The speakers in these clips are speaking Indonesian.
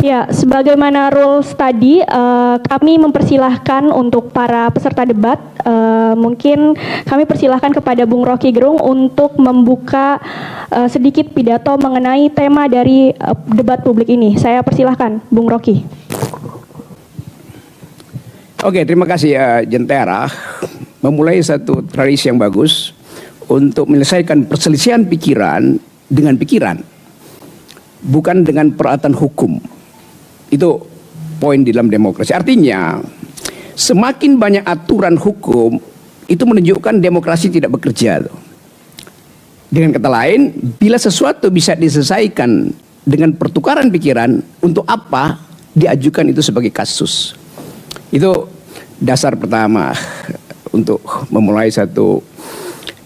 Ya, sebagaimana rules tadi, kami mempersilahkan untuk para peserta debat, mungkin kami persilahkan kepada Bung Rocky Gerung untuk membuka sedikit pidato mengenai tema dari debat publik ini. Saya persilahkan, Bung Rocky. Oke, terima kasih Jentera. Memulai satu tradisi yang bagus untuk menyelesaikan perselisihan pikiran dengan pikiran, bukan dengan peralatan hukum. Itu poin di dalam demokrasi. Artinya, semakin banyak aturan hukum, itu menunjukkan demokrasi tidak bekerja. Dengan kata lain, bila sesuatu bisa diselesaikan dengan pertukaran pikiran, untuk apa diajukan itu sebagai kasus? Itu dasar pertama untuk memulai satu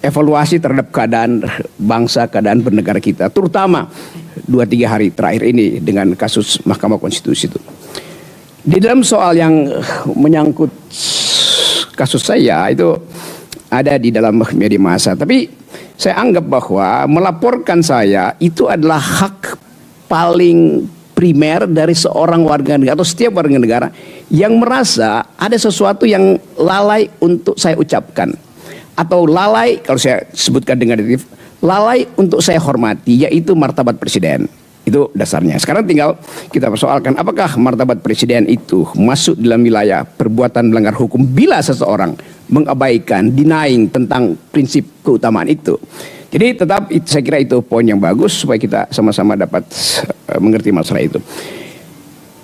evaluasi terhadap keadaan bangsa, keadaan bernegara kita, terutama 2-3 hari terakhir ini dengan kasus Mahkamah Konstitusi itu. Di dalam soal yang menyangkut kasus saya itu ada di dalam media massa, tapi saya anggap bahwa melaporkan saya itu adalah hak paling primer dari seorang warga negara atau setiap warga negara yang merasa ada sesuatu yang lalai untuk saya ucapkan, atau lalai, kalau saya sebutkan dengan negatif, lalai untuk saya hormati, yaitu martabat presiden. Itu dasarnya. Sekarang tinggal kita persoalkan, apakah martabat presiden itu masuk dalam wilayah perbuatan melanggar hukum bila seseorang mengabaikan, denying tentang prinsip keutamaan itu. Jadi tetap saya kira itu poin yang bagus supaya kita sama-sama dapat mengerti masalah itu.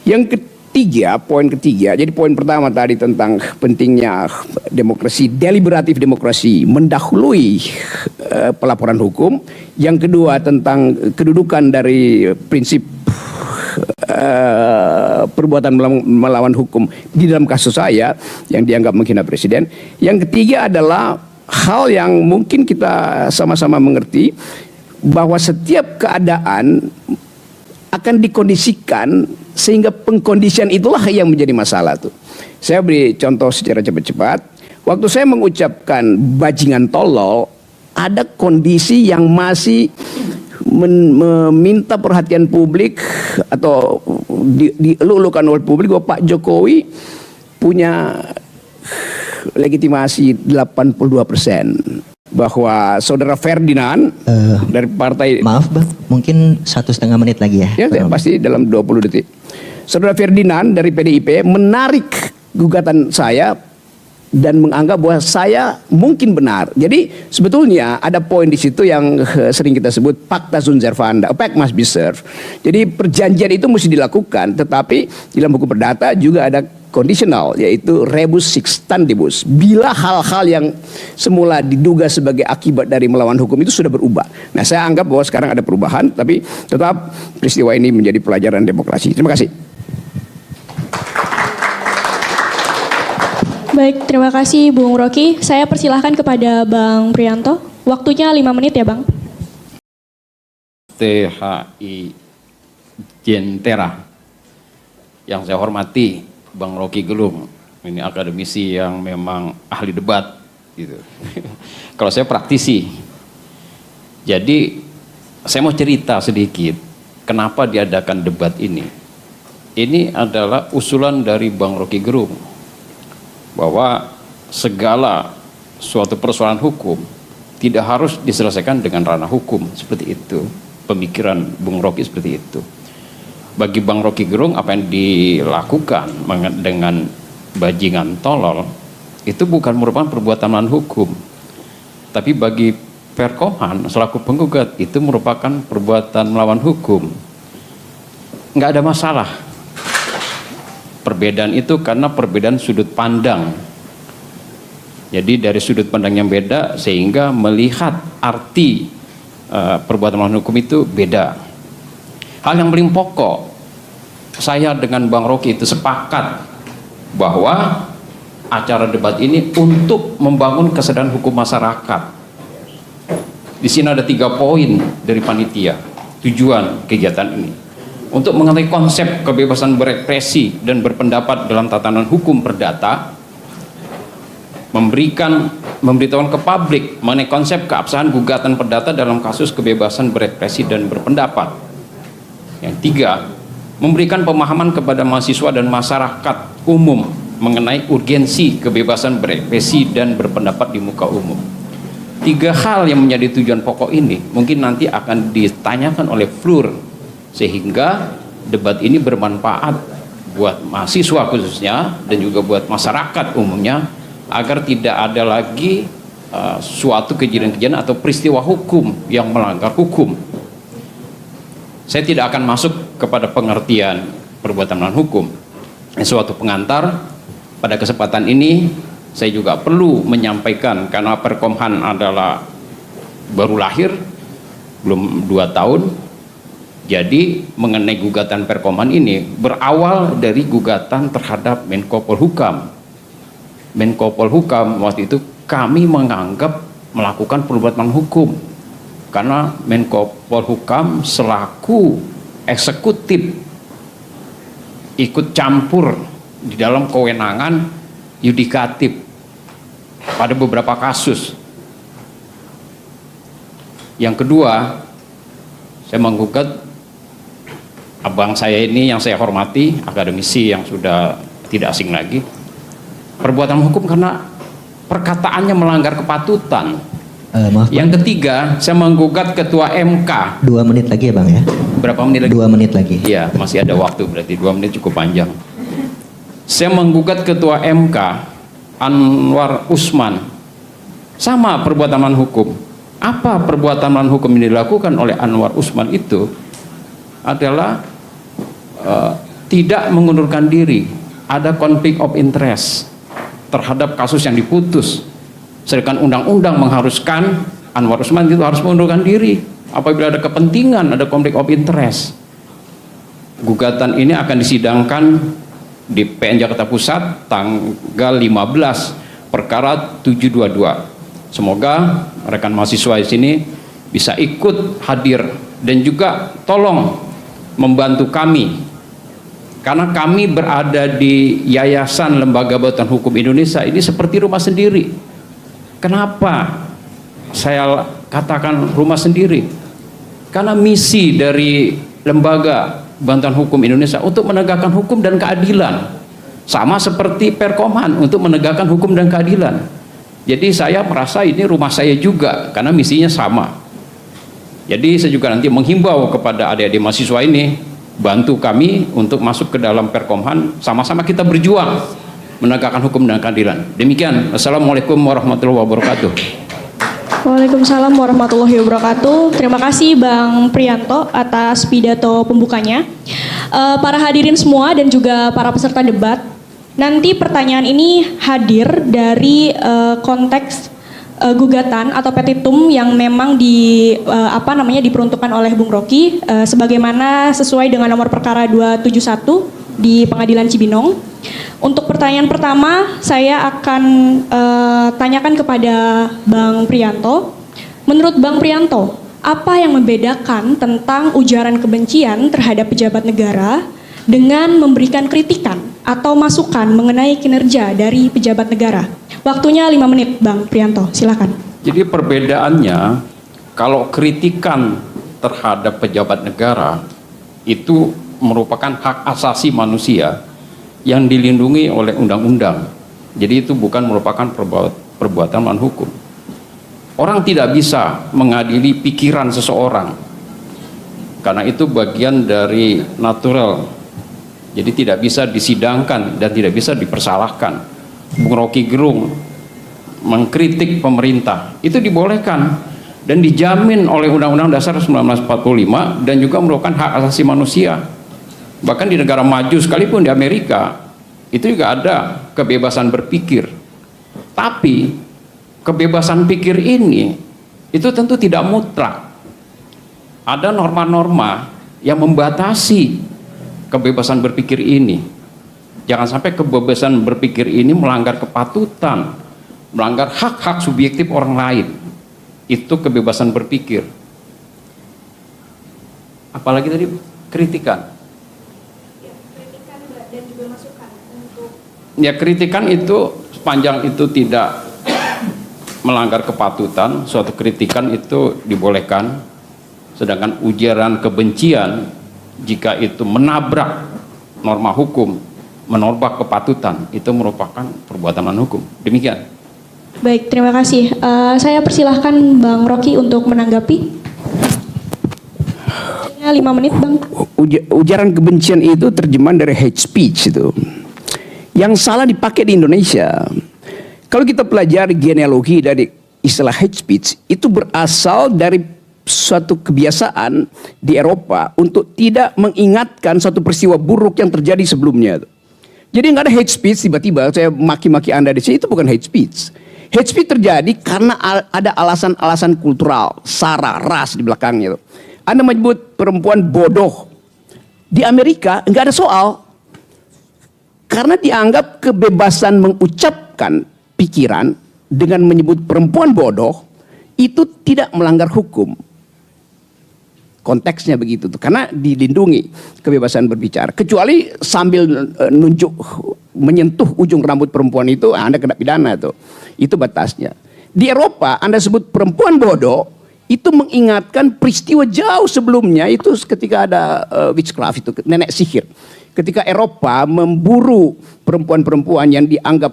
Yang ketiga, poin ketiga, jadi poin pertama tadi tentang pentingnya demokrasi, deliberatif demokrasi mendahului pelaporan hukum. Yang kedua tentang kedudukan dari prinsip perbuatan melawan hukum di dalam kasus saya yang dianggap menghina presiden. Yang ketiga adalah hal yang mungkin kita sama-sama mengerti bahwa setiap keadaan akan dikondisikan sehingga pengkondisian itulah yang menjadi masalah tuh. Saya beri contoh secara cepat-cepat. Waktu saya mengucapkan bajingan tolol, ada kondisi yang masih meminta perhatian publik atau dielulukan oleh publik bahwa Pak Jokowi punya legitimasi 82%. Bahwa saudara Ferdinand dari partai, maaf Bang, mungkin 1,5 menit lagi ya. Ya, pasti dalam 20 detik. Saudara Ferdinand dari PDIP menarik gugatan saya dan menganggap bahwa saya mungkin benar. Jadi sebetulnya ada poin di situ yang sering kita sebut pacta sunt servanda, a pact must be served. Jadi perjanjian itu mesti dilakukan, tetapi dalam hukum perdata juga ada kondisional, yaitu rebus sic stantibus. Bila hal-hal yang semula diduga sebagai akibat dari melawan hukum itu sudah berubah. Nah, saya anggap bahwa sekarang ada perubahan, tapi tetap peristiwa ini menjadi pelajaran demokrasi. Terima kasih. Baik, terima kasih Bung Rocky. Saya persilahkan kepada Bang Prianto. Waktunya 5 menit ya Bang. THI Jentera. Yang saya hormati Bang Rocky Gerung, ini akademisi yang memang ahli debat gitu. Kalau saya praktisi. Jadi saya mau cerita sedikit kenapa diadakan debat ini. Ini adalah usulan dari Bang Rocky Gerung bahwa segala suatu persoalan hukum tidak harus diselesaikan dengan ranah hukum, seperti itu. Pemikiran Bung Rocky seperti itu. Bagi Bang Rocky Gerung, apa yang dilakukan dengan bajingan tolol itu bukan merupakan perbuatan melawan hukum, tapi bagi Perkohan selaku penggugat itu merupakan perbuatan melawan hukum. Nggak ada masalah perbedaan itu karena perbedaan sudut pandang. Jadi dari sudut pandang yang beda sehingga melihat arti perbuatan melawan hukum itu beda. Hal yang paling pokok, saya dengan Bang Rocky itu sepakat bahwa acara debat ini untuk membangun kesadaran hukum masyarakat. Di sini ada 3 poin dari panitia tujuan kegiatan ini. Untuk mengetahui konsep kebebasan berekspresi dan berpendapat dalam tatanan hukum perdata, memberitahukan ke publik mengenai konsep keabsahan gugatan perdata dalam kasus kebebasan berekspresi dan berpendapat. Yang 3, memberikan pemahaman kepada mahasiswa dan masyarakat umum mengenai urgensi kebebasan berekspresi dan berpendapat di muka umum. 3 hal yang menjadi tujuan pokok ini mungkin nanti akan ditanyakan oleh FLUR, sehingga debat ini bermanfaat buat mahasiswa khususnya dan juga buat masyarakat umumnya, agar tidak ada lagi suatu kejadian-kejadian atau peristiwa hukum yang melanggar hukum. Saya tidak akan masuk kepada pengertian perbuatan melawan hukum. Suatu pengantar, pada kesempatan ini saya juga perlu menyampaikan, karena Perkomhan adalah baru lahir, belum 2 tahun. Jadi mengenai gugatan Perkomhan ini berawal dari gugatan terhadap Menko Polhukam. Menko Polhukam waktu itu kami menganggap melakukan perbuatan hukum, karena Menko Polhukam selaku eksekutif ikut campur di dalam kewenangan yudikatif pada beberapa kasus. Yang kedua, saya menggugat abang saya ini yang saya hormati, akademisi yang sudah tidak asing lagi, perbuatan hukum karena perkataannya melanggar kepatutan. Maaf, Yang ketiga, saya menggugat Ketua MK. 2 menit lagi ya Bang ya? Berapa menit lagi? 2 menit lagi. Iya, masih ada waktu, berarti 2 menit cukup panjang. Saya menggugat Ketua MK Anwar Usman. Sama perbuatan melawan hukum. Apa perbuatan melawan hukum yang dilakukan oleh Anwar Usman itu adalah tidak mengundurkan diri, ada konflik of interest terhadap kasus yang diputus. Sedangkan undang-undang mengharuskan Anwar Usman itu harus mengundurkan diri apabila ada kepentingan, ada konflik of interest. Gugatan ini akan disidangkan di PN Jakarta Pusat tanggal 15, perkara 722. Semoga rekan mahasiswa di sini bisa ikut hadir dan juga tolong membantu kami, karena kami berada di Yayasan Lembaga Bantuan Hukum Indonesia ini seperti rumah sendiri. Kenapa saya katakan rumah sendiri? Karena misi dari Lembaga Bantuan Hukum Indonesia untuk menegakkan hukum dan keadilan, sama seperti Perkomhan untuk menegakkan hukum dan keadilan. Jadi saya merasa ini rumah saya juga, karena misinya sama. Jadi saya juga nanti menghimbau kepada adik-adik mahasiswa ini, bantu kami untuk masuk ke dalam Perkomhan, sama-sama kita berjuang menegakkan hukum dan keadilan. Demikian, Assalamualaikum warahmatullahi wabarakatuh. Waalaikumsalam warahmatullahi wabarakatuh. Terima kasih Bang Priyanto atas pidato pembukanya. Para hadirin semua dan juga para peserta debat, nanti pertanyaan ini hadir dari konteks gugatan atau petitum yang memang diperuntukkan oleh Bung Rocky sebagaimana sesuai dengan nomor perkara 271 di Pengadilan Cibinong. Untuk pertanyaan pertama, saya akan tanyakan kepada Bang Priyanto. Menurut Bang Priyanto, apa yang membedakan tentang ujaran kebencian terhadap pejabat negara dengan memberikan kritikan atau masukan mengenai kinerja dari pejabat negara? Waktunya 5 menit, Bang Priyanto, silakan. Jadi perbedaannya, kalau kritikan terhadap pejabat negara itu merupakan hak asasi manusia yang dilindungi oleh undang-undang. Jadi itu bukan merupakan perbuatan melawan hukum. Orang tidak bisa mengadili pikiran seseorang, karena itu bagian dari natural. Jadi tidak bisa disidangkan dan tidak bisa dipersalahkan. Bung Rocky Gerung mengkritik pemerintah, itu dibolehkan dan dijamin oleh Undang-Undang Dasar 1945 dan juga merupakan hak asasi manusia. Bahkan di negara maju sekalipun di Amerika itu juga ada kebebasan berpikir. Tapi kebebasan pikir ini itu tentu tidak mutlak. Ada norma-norma yang membatasi kebebasan berpikir ini. Jangan sampai kebebasan berpikir ini melanggar kepatutan, melanggar hak-hak subjektif orang lain. Itu kebebasan berpikir. Apalagi tadi kritikan. Ya, kritikan itu sepanjang itu tidak melanggar kepatutan, suatu kritikan itu dibolehkan. Sedangkan ujaran kebencian jika itu menabrak norma hukum, menolak kepatutan, itu merupakan perbuatan melawan hukum. Demikian. Baik, terima kasih. Saya persilahkan Bang Rocky untuk menanggapi. 5 menit, Bang. Ujaran kebencian itu terjemahan dari hate speech itu. Yang salah dipakai di Indonesia. Kalau kita pelajari genealogi dari istilah hate speech, itu berasal dari suatu kebiasaan di Eropa untuk tidak mengingatkan suatu peristiwa buruk yang terjadi sebelumnya. Jadi nggak ada hate speech tiba-tiba saya maki-maki Anda di sini, itu bukan hate speech. Hate speech terjadi karena ada alasan-alasan kultural, sara, ras di belakangnya. Anda menyebut perempuan bodoh. Di Amerika nggak ada soal. Karena dianggap kebebasan mengucapkan pikiran dengan menyebut perempuan bodoh itu tidak melanggar hukum. Konteksnya begitu tuh, karena dilindungi kebebasan berbicara. Kecuali sambil menyentuh ujung rambut perempuan itu, Anda kena pidana tuh. Itu batasnya. Di Eropa Anda sebut perempuan bodoh, itu mengingatkan peristiwa jauh sebelumnya, itu ketika ada witchcraft, itu nenek sihir. Ketika Eropa memburu perempuan-perempuan yang dianggap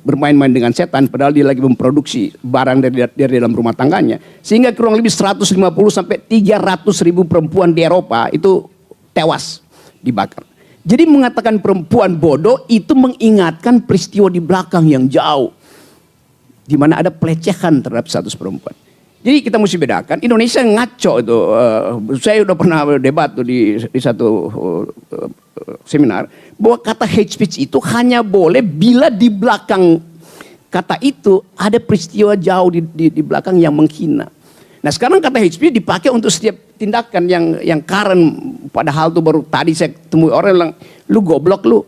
bermain-main dengan setan, padahal dia lagi memproduksi barang dari dalam rumah tangganya, sehingga kurang lebih 150 sampai 300 ribu perempuan di Eropa itu tewas dibakar. Jadi mengatakan perempuan bodoh itu mengingatkan peristiwa di belakang yang jauh, di mana ada pelecehan terhadap status perempuan. Jadi kita mesti bedakan. Indonesia ngaco itu. Saya udah pernah debat tuh di satu seminar bahwa kata hate speech itu hanya boleh bila di belakang kata itu ada peristiwa jauh di belakang yang menghina. Nah sekarang kata hate speech dipakai untuk setiap tindakan yang current, padahal tuh baru tadi saya temui orang bilang lu goblok lu.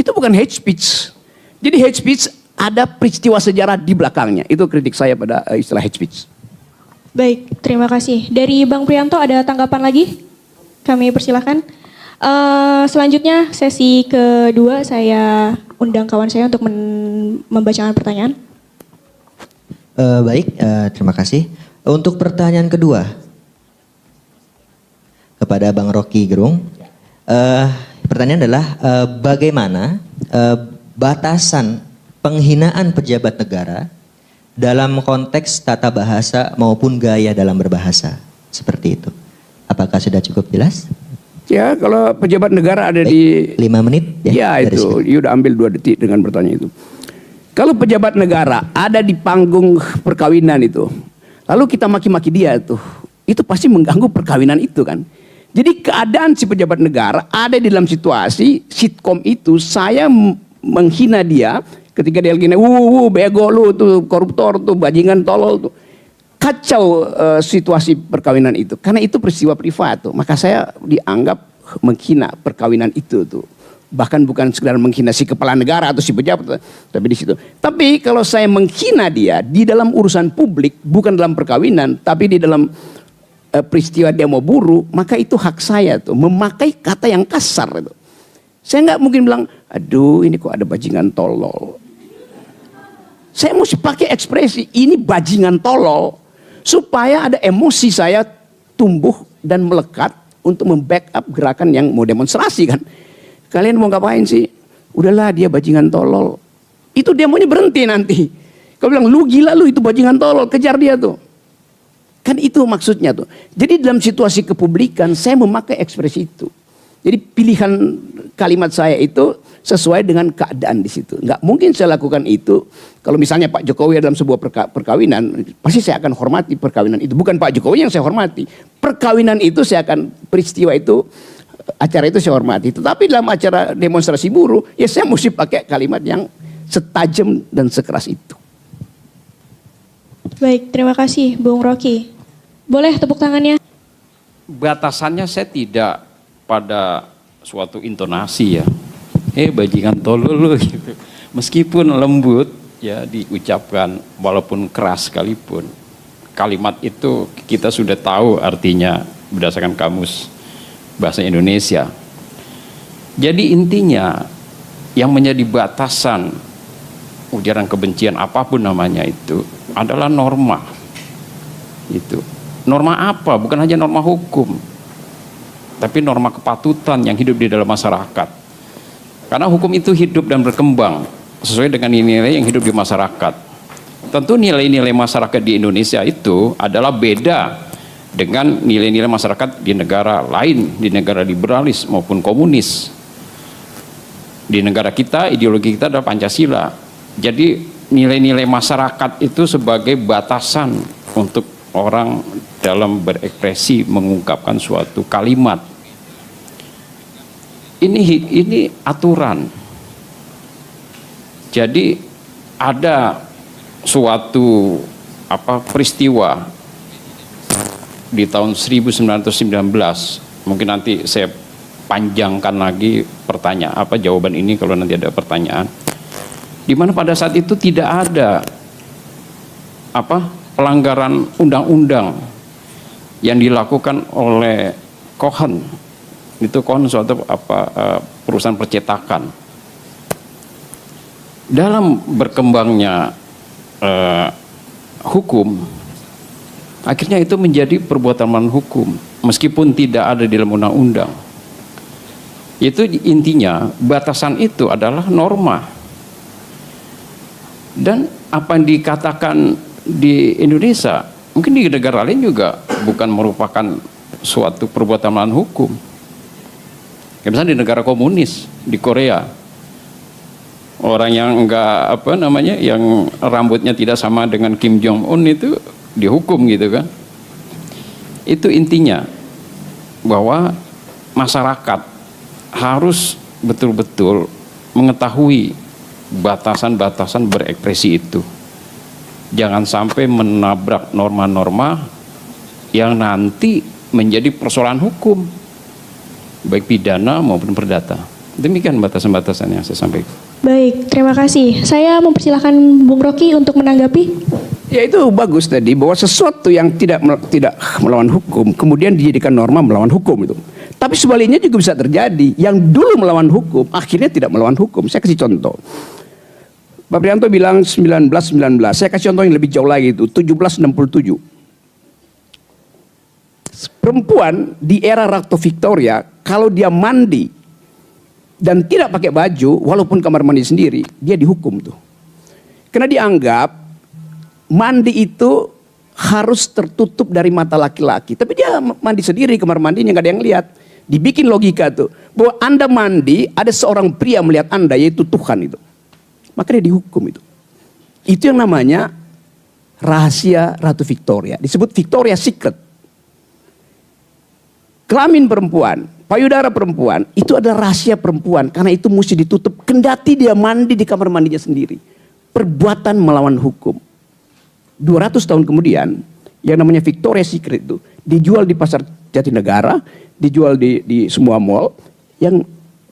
Itu bukan hate speech. Jadi hate speech ada peristiwa sejarah di belakangnya. Itu kritik saya pada istilah hate speech. Baik, terima kasih. Dari Bang Priyanto ada tanggapan lagi? Kami persilahkan. Selanjutnya sesi kedua saya undang kawan saya untuk membacakan pertanyaan. Baik, terima kasih. Untuk pertanyaan kedua kepada Bang Rocky Gerung, pertanyaan adalah bagaimana batasan penghinaan pejabat negara dalam konteks tata bahasa maupun gaya dalam berbahasa, seperti itu. Apakah sudah cukup jelas? Ya, kalau pejabat negara ada di 5 menit ya itu, you udah ambil 2 detik dengan pertanyaan itu. Kalau pejabat negara ada di panggung perkawinan itu, lalu kita maki-maki dia tuh, itu pasti mengganggu perkawinan itu kan. Jadi keadaan si pejabat negara ada di dalam situasi sitkom itu, saya menghina dia ketika dia lagi bego lu tuh, koruptor tuh, bajingan tolol tuh. Kacau situasi perkawinan itu. Karena itu peristiwa privat tuh. Maka saya dianggap menghina perkawinan itu tuh. Bahkan bukan sekedar menghina si kepala negara atau si pejabat, tapi di situ. Tapi kalau saya menghina dia di dalam urusan publik, bukan dalam perkawinan, tapi di dalam peristiwa dia mau buru, maka itu hak saya tuh. Memakai kata yang kasar itu. Saya nggak mungkin bilang, aduh ini kok ada bajingan tolol. Saya mesti pakai ekspresi, ini bajingan tolol. Supaya ada emosi saya tumbuh dan melekat untuk membackup gerakan yang mau demonstrasi kan. Kalian mau ngapain sih? Udahlah dia bajingan tolol. Itu dia maunya berhenti nanti. Kau bilang, lu gila lu, itu bajingan tolol, kejar dia tuh. Kan itu maksudnya tuh. Jadi dalam situasi kepublikan saya memakai ekspresi itu. Jadi pilihan kalimat saya itu sesuai dengan keadaan di situ. Nggak mungkin saya lakukan itu kalau misalnya Pak Jokowi dalam sebuah perkawinan, pasti saya akan hormati perkawinan itu. Bukan Pak Jokowi yang saya hormati. Perkawinan itu saya akan, peristiwa itu, acara itu saya hormati. Tetapi dalam acara demonstrasi buruh, ya saya mesti pakai kalimat yang setajam dan sekeras itu. Baik, terima kasih Bung Rocky. Boleh tepuk tangannya? Batasannya saya tidak pada suatu intonasi ya. Bajingan tolol lu gitu. Meskipun lembut ya diucapkan, walaupun keras sekalipun, kalimat itu kita sudah tahu artinya berdasarkan kamus bahasa Indonesia. Jadi intinya yang menjadi batasan ujaran kebencian apapun namanya itu adalah norma. Itu norma apa? Bukan hanya norma hukum. tapi norma kepatutan yang hidup di dalam masyarakat. Karena hukum itu hidup dan berkembang sesuai dengan nilai-nilai yang hidup di masyarakat. Tentu nilai-nilai masyarakat di Indonesia itu adalah beda dengan nilai-nilai masyarakat di negara lain, di negara liberalis maupun komunis. Di negara kita, ideologi kita adalah Pancasila. Jadi nilai-nilai masyarakat itu sebagai batasan untuk orang dalam berekspresi mengungkapkan suatu kalimat. Ini aturan. Jadi ada suatu peristiwa di tahun 1919, mungkin nanti saya panjangkan lagi jawaban ini kalau nanti ada pertanyaan, di mana pada saat itu tidak ada pelanggaran undang-undang yang dilakukan oleh Cohen. Itu Cohen suatu perusahaan percetakan. Dalam berkembangnya hukum, akhirnya itu menjadi perbuatan melawan hukum meskipun tidak ada di dalam undang-undang. Itu intinya batasan itu adalah norma. Dan apa yang dikatakan di Indonesia mungkin di negara lain juga bukan merupakan suatu perbuatan melawan hukum. Misalnya di negara komunis, di Korea, orang yang yang rambutnya tidak sama dengan Kim Jong Un itu dihukum gitu kan. Itu intinya bahwa masyarakat harus betul-betul mengetahui batasan-batasan berekspresi itu. Jangan sampai menabrak norma-norma yang nanti menjadi persoalan hukum, baik pidana maupun perdata. Demikian batasan-batasan yang saya sampaikan. Baik, terima kasih. Saya mempersilahkan Bung Rocky untuk menanggapi. Ya, itu bagus tadi bahwa sesuatu yang tidak melawan hukum kemudian dijadikan norma melawan hukum itu. Tapi sebaliknya juga bisa terjadi, yang dulu melawan hukum akhirnya tidak melawan hukum. Saya kasih contoh. Pak Prianto bilang 1919, saya kasih contoh yang lebih jauh lagi itu 1767. Perempuan di era Ratu Victoria kalau dia mandi dan tidak pakai baju walaupun kamar mandi sendiri, dia dihukum tuh. Karena dianggap mandi itu harus tertutup dari mata laki-laki. Tapi dia mandi sendiri, kamar mandinya nggak ada yang lihat. Dibikin logika tuh bahwa Anda mandi, ada seorang pria melihat Anda, yaitu Tuhan itu. Maka dia dihukum itu. Itu yang namanya rahasia Ratu Victoria. Disebut Victoria Secret. Kelamin perempuan, payudara perempuan, itu adalah rahasia perempuan. Karena itu mesti ditutup. Kendati dia mandi di kamar mandinya sendiri. Perbuatan melawan hukum. 200 tahun kemudian, yang namanya Victoria Secret itu dijual di pasar Jatinegara, dijual di semua mall, yang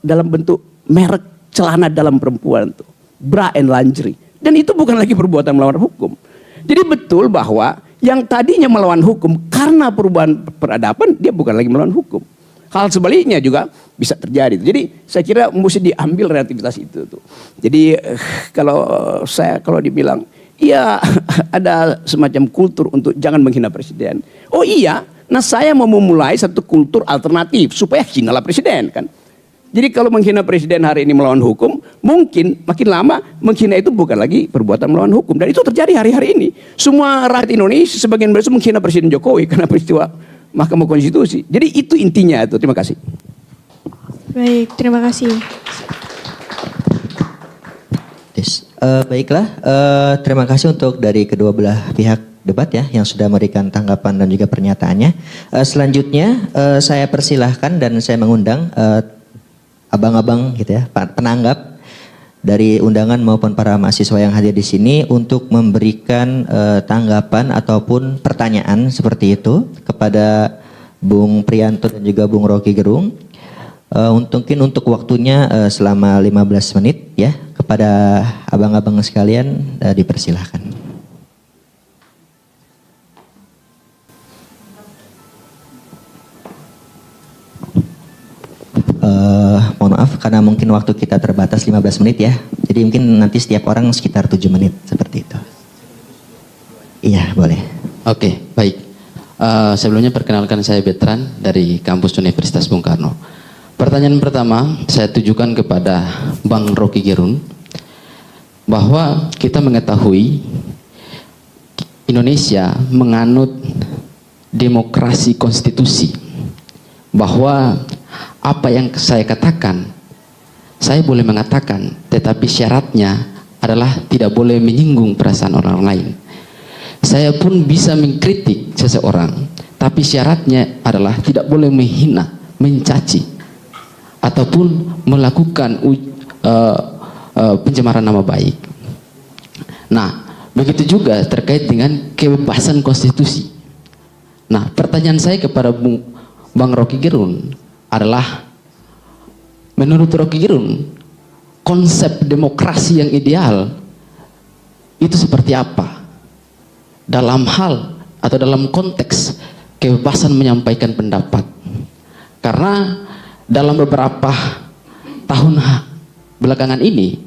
dalam bentuk merek celana dalam perempuan tuh. Bra and lingerie. Dan itu bukan lagi perbuatan melawan hukum. Jadi betul bahwa yang tadinya melawan hukum karena perubahan peradaban, dia bukan lagi melawan hukum. Hal sebaliknya juga bisa terjadi. Jadi saya kira mesti diambil relativitas itu tuh. Jadi kalau dibilang iya ada semacam kultur untuk jangan menghina presiden. Oh iya, nah saya mau memulai satu kultur alternatif supaya hinalah presiden kan. Jadi kalau menghina presiden hari ini melawan hukum, mungkin makin lama menghina itu bukan lagi perbuatan melawan hukum. Dan itu terjadi hari-hari ini. Semua rakyat Indonesia sebagian besar menghina Presiden Jokowi karena peristiwa Mahkamah Konstitusi. Jadi itu intinya itu. Terima kasih. Baik, terima kasih. Baiklah, terima kasih untuk dari kedua belah pihak debat ya yang sudah memberikan tanggapan dan juga pernyataannya. Selanjutnya saya persilahkan dan saya mengundang abang-abang gitu ya, penanggap dari undangan maupun para mahasiswa yang hadir di sini untuk memberikan tanggapan ataupun pertanyaan seperti itu kepada Bung Prianto dan juga Bung Rocky Gerung. Mungkin untuk waktunya selama 15 menit ya, kepada abang-abang sekalian dipersilahkan. Mohon maaf karena mungkin waktu kita terbatas 15 menit ya. Jadi mungkin nanti setiap orang sekitar 7 menit seperti itu. Iya, boleh. Oke, baik. Sebelumnya perkenalkan, saya Betran dari kampus Universitas Bung Karno. Pertanyaan pertama saya tujukan kepada Bang Rocky Gerung, bahwa kita mengetahui Indonesia menganut demokrasi konstitusi, bahwa apa yang saya katakan saya boleh mengatakan, tetapi syaratnya adalah tidak boleh menyinggung perasaan orang lain. Saya pun bisa mengkritik seseorang, tapi syaratnya adalah tidak boleh menghina, mencaci, ataupun melakukan pencemaran nama baik. Nah, begitu juga terkait dengan kebebasan konstitusi. Nah, pertanyaan saya kepada Bang Rocky Gerung adalah, menurut Rocky Gerung, konsep demokrasi yang ideal itu seperti apa dalam hal atau dalam konteks kebebasan menyampaikan pendapat? Karena dalam beberapa tahun belakangan ini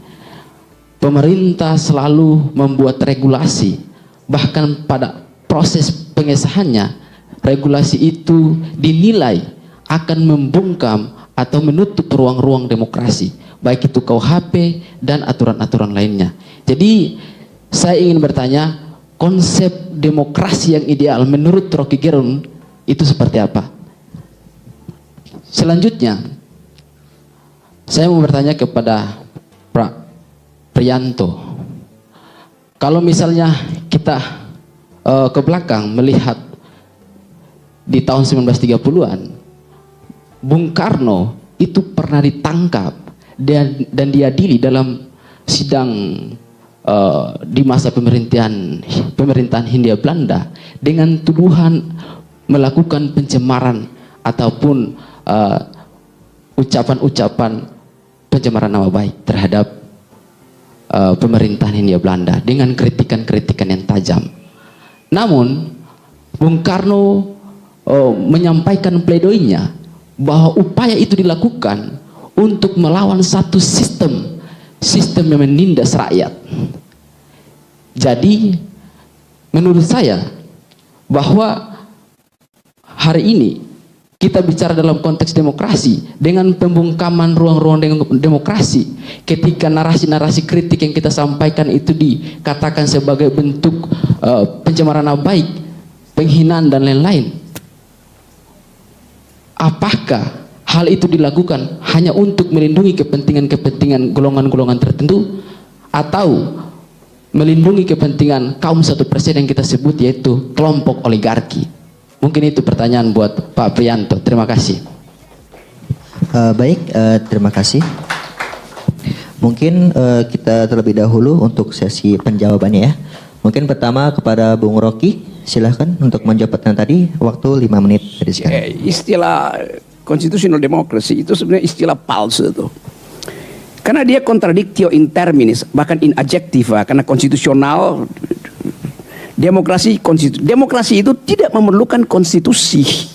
pemerintah selalu membuat regulasi, bahkan pada proses pengesahannya regulasi itu dinilai akan membungkam atau menutup ruang-ruang demokrasi, baik itu KUHP dan aturan-aturan lainnya. Jadi saya ingin bertanya, konsep demokrasi yang ideal menurut Rocky Gerung itu seperti apa? Selanjutnya saya mau bertanya kepada Pak Priyanto, kalau misalnya kita ke belakang melihat di tahun 1930-an, Bung Karno itu pernah ditangkap dan diadili dalam sidang di masa pemerintahan Hindia Belanda dengan tuduhan melakukan pencemaran ataupun ucapan-ucapan pencemaran nama baik terhadap pemerintahan Hindia Belanda dengan kritikan-kritikan yang tajam. Namun Bung Karno menyampaikan pledoinya bahwa upaya itu dilakukan untuk melawan satu sistem yang menindas rakyat. Jadi menurut saya bahwa hari ini kita bicara dalam konteks demokrasi dengan pembungkaman ruang-ruang demokrasi, ketika narasi-narasi kritik yang kita sampaikan itu dikatakan sebagai bentuk pencemaran nama baik, penghinaan dan lain-lain. Apakah hal itu dilakukan hanya untuk melindungi kepentingan-kepentingan golongan-golongan tertentu, atau melindungi kepentingan kaum 1% yang kita sebut yaitu kelompok oligarki? Mungkin itu pertanyaan buat Pak Priyanto. Terima kasih. Terima kasih. Mungkin kita terlebih dahulu untuk sesi penjawabannya ya. Mungkin pertama kepada Bung Rocky, silahkan untuk menjawab pertanyaan tadi, waktu 5 menit dari sekarang. Istilah constitutional democracy itu sebenarnya istilah palsu tuh. Karena dia contradictio in terminis, bahkan in adjectiva, karena konstitusional. Demokrasi itu tidak memerlukan konstitusi.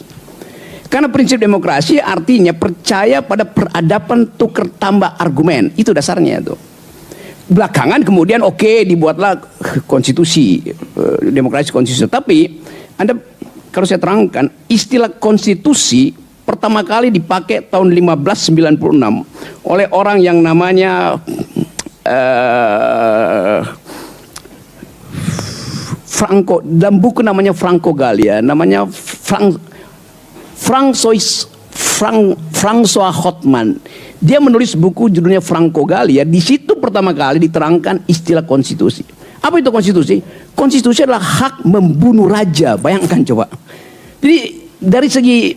Karena prinsip demokrasi artinya percaya pada peradaban tukar tambah argumen. Itu dasarnya tuh. Belakangan kemudian dibuatlah konstitusi, demokrasi konstitusi. Tapi Anda, kalau saya terangkan, istilah konstitusi pertama kali dipakai tahun 1596 oleh orang yang namanya Franco, dalam buku namanya Franco Gallia, namanya François Hotman. Dia menulis buku judulnya Franco Gallia. Di situ pertama kali diterangkan istilah konstitusi. Apa itu konstitusi? Konstitusi adalah hak membunuh raja. Bayangkan coba. Jadi dari segi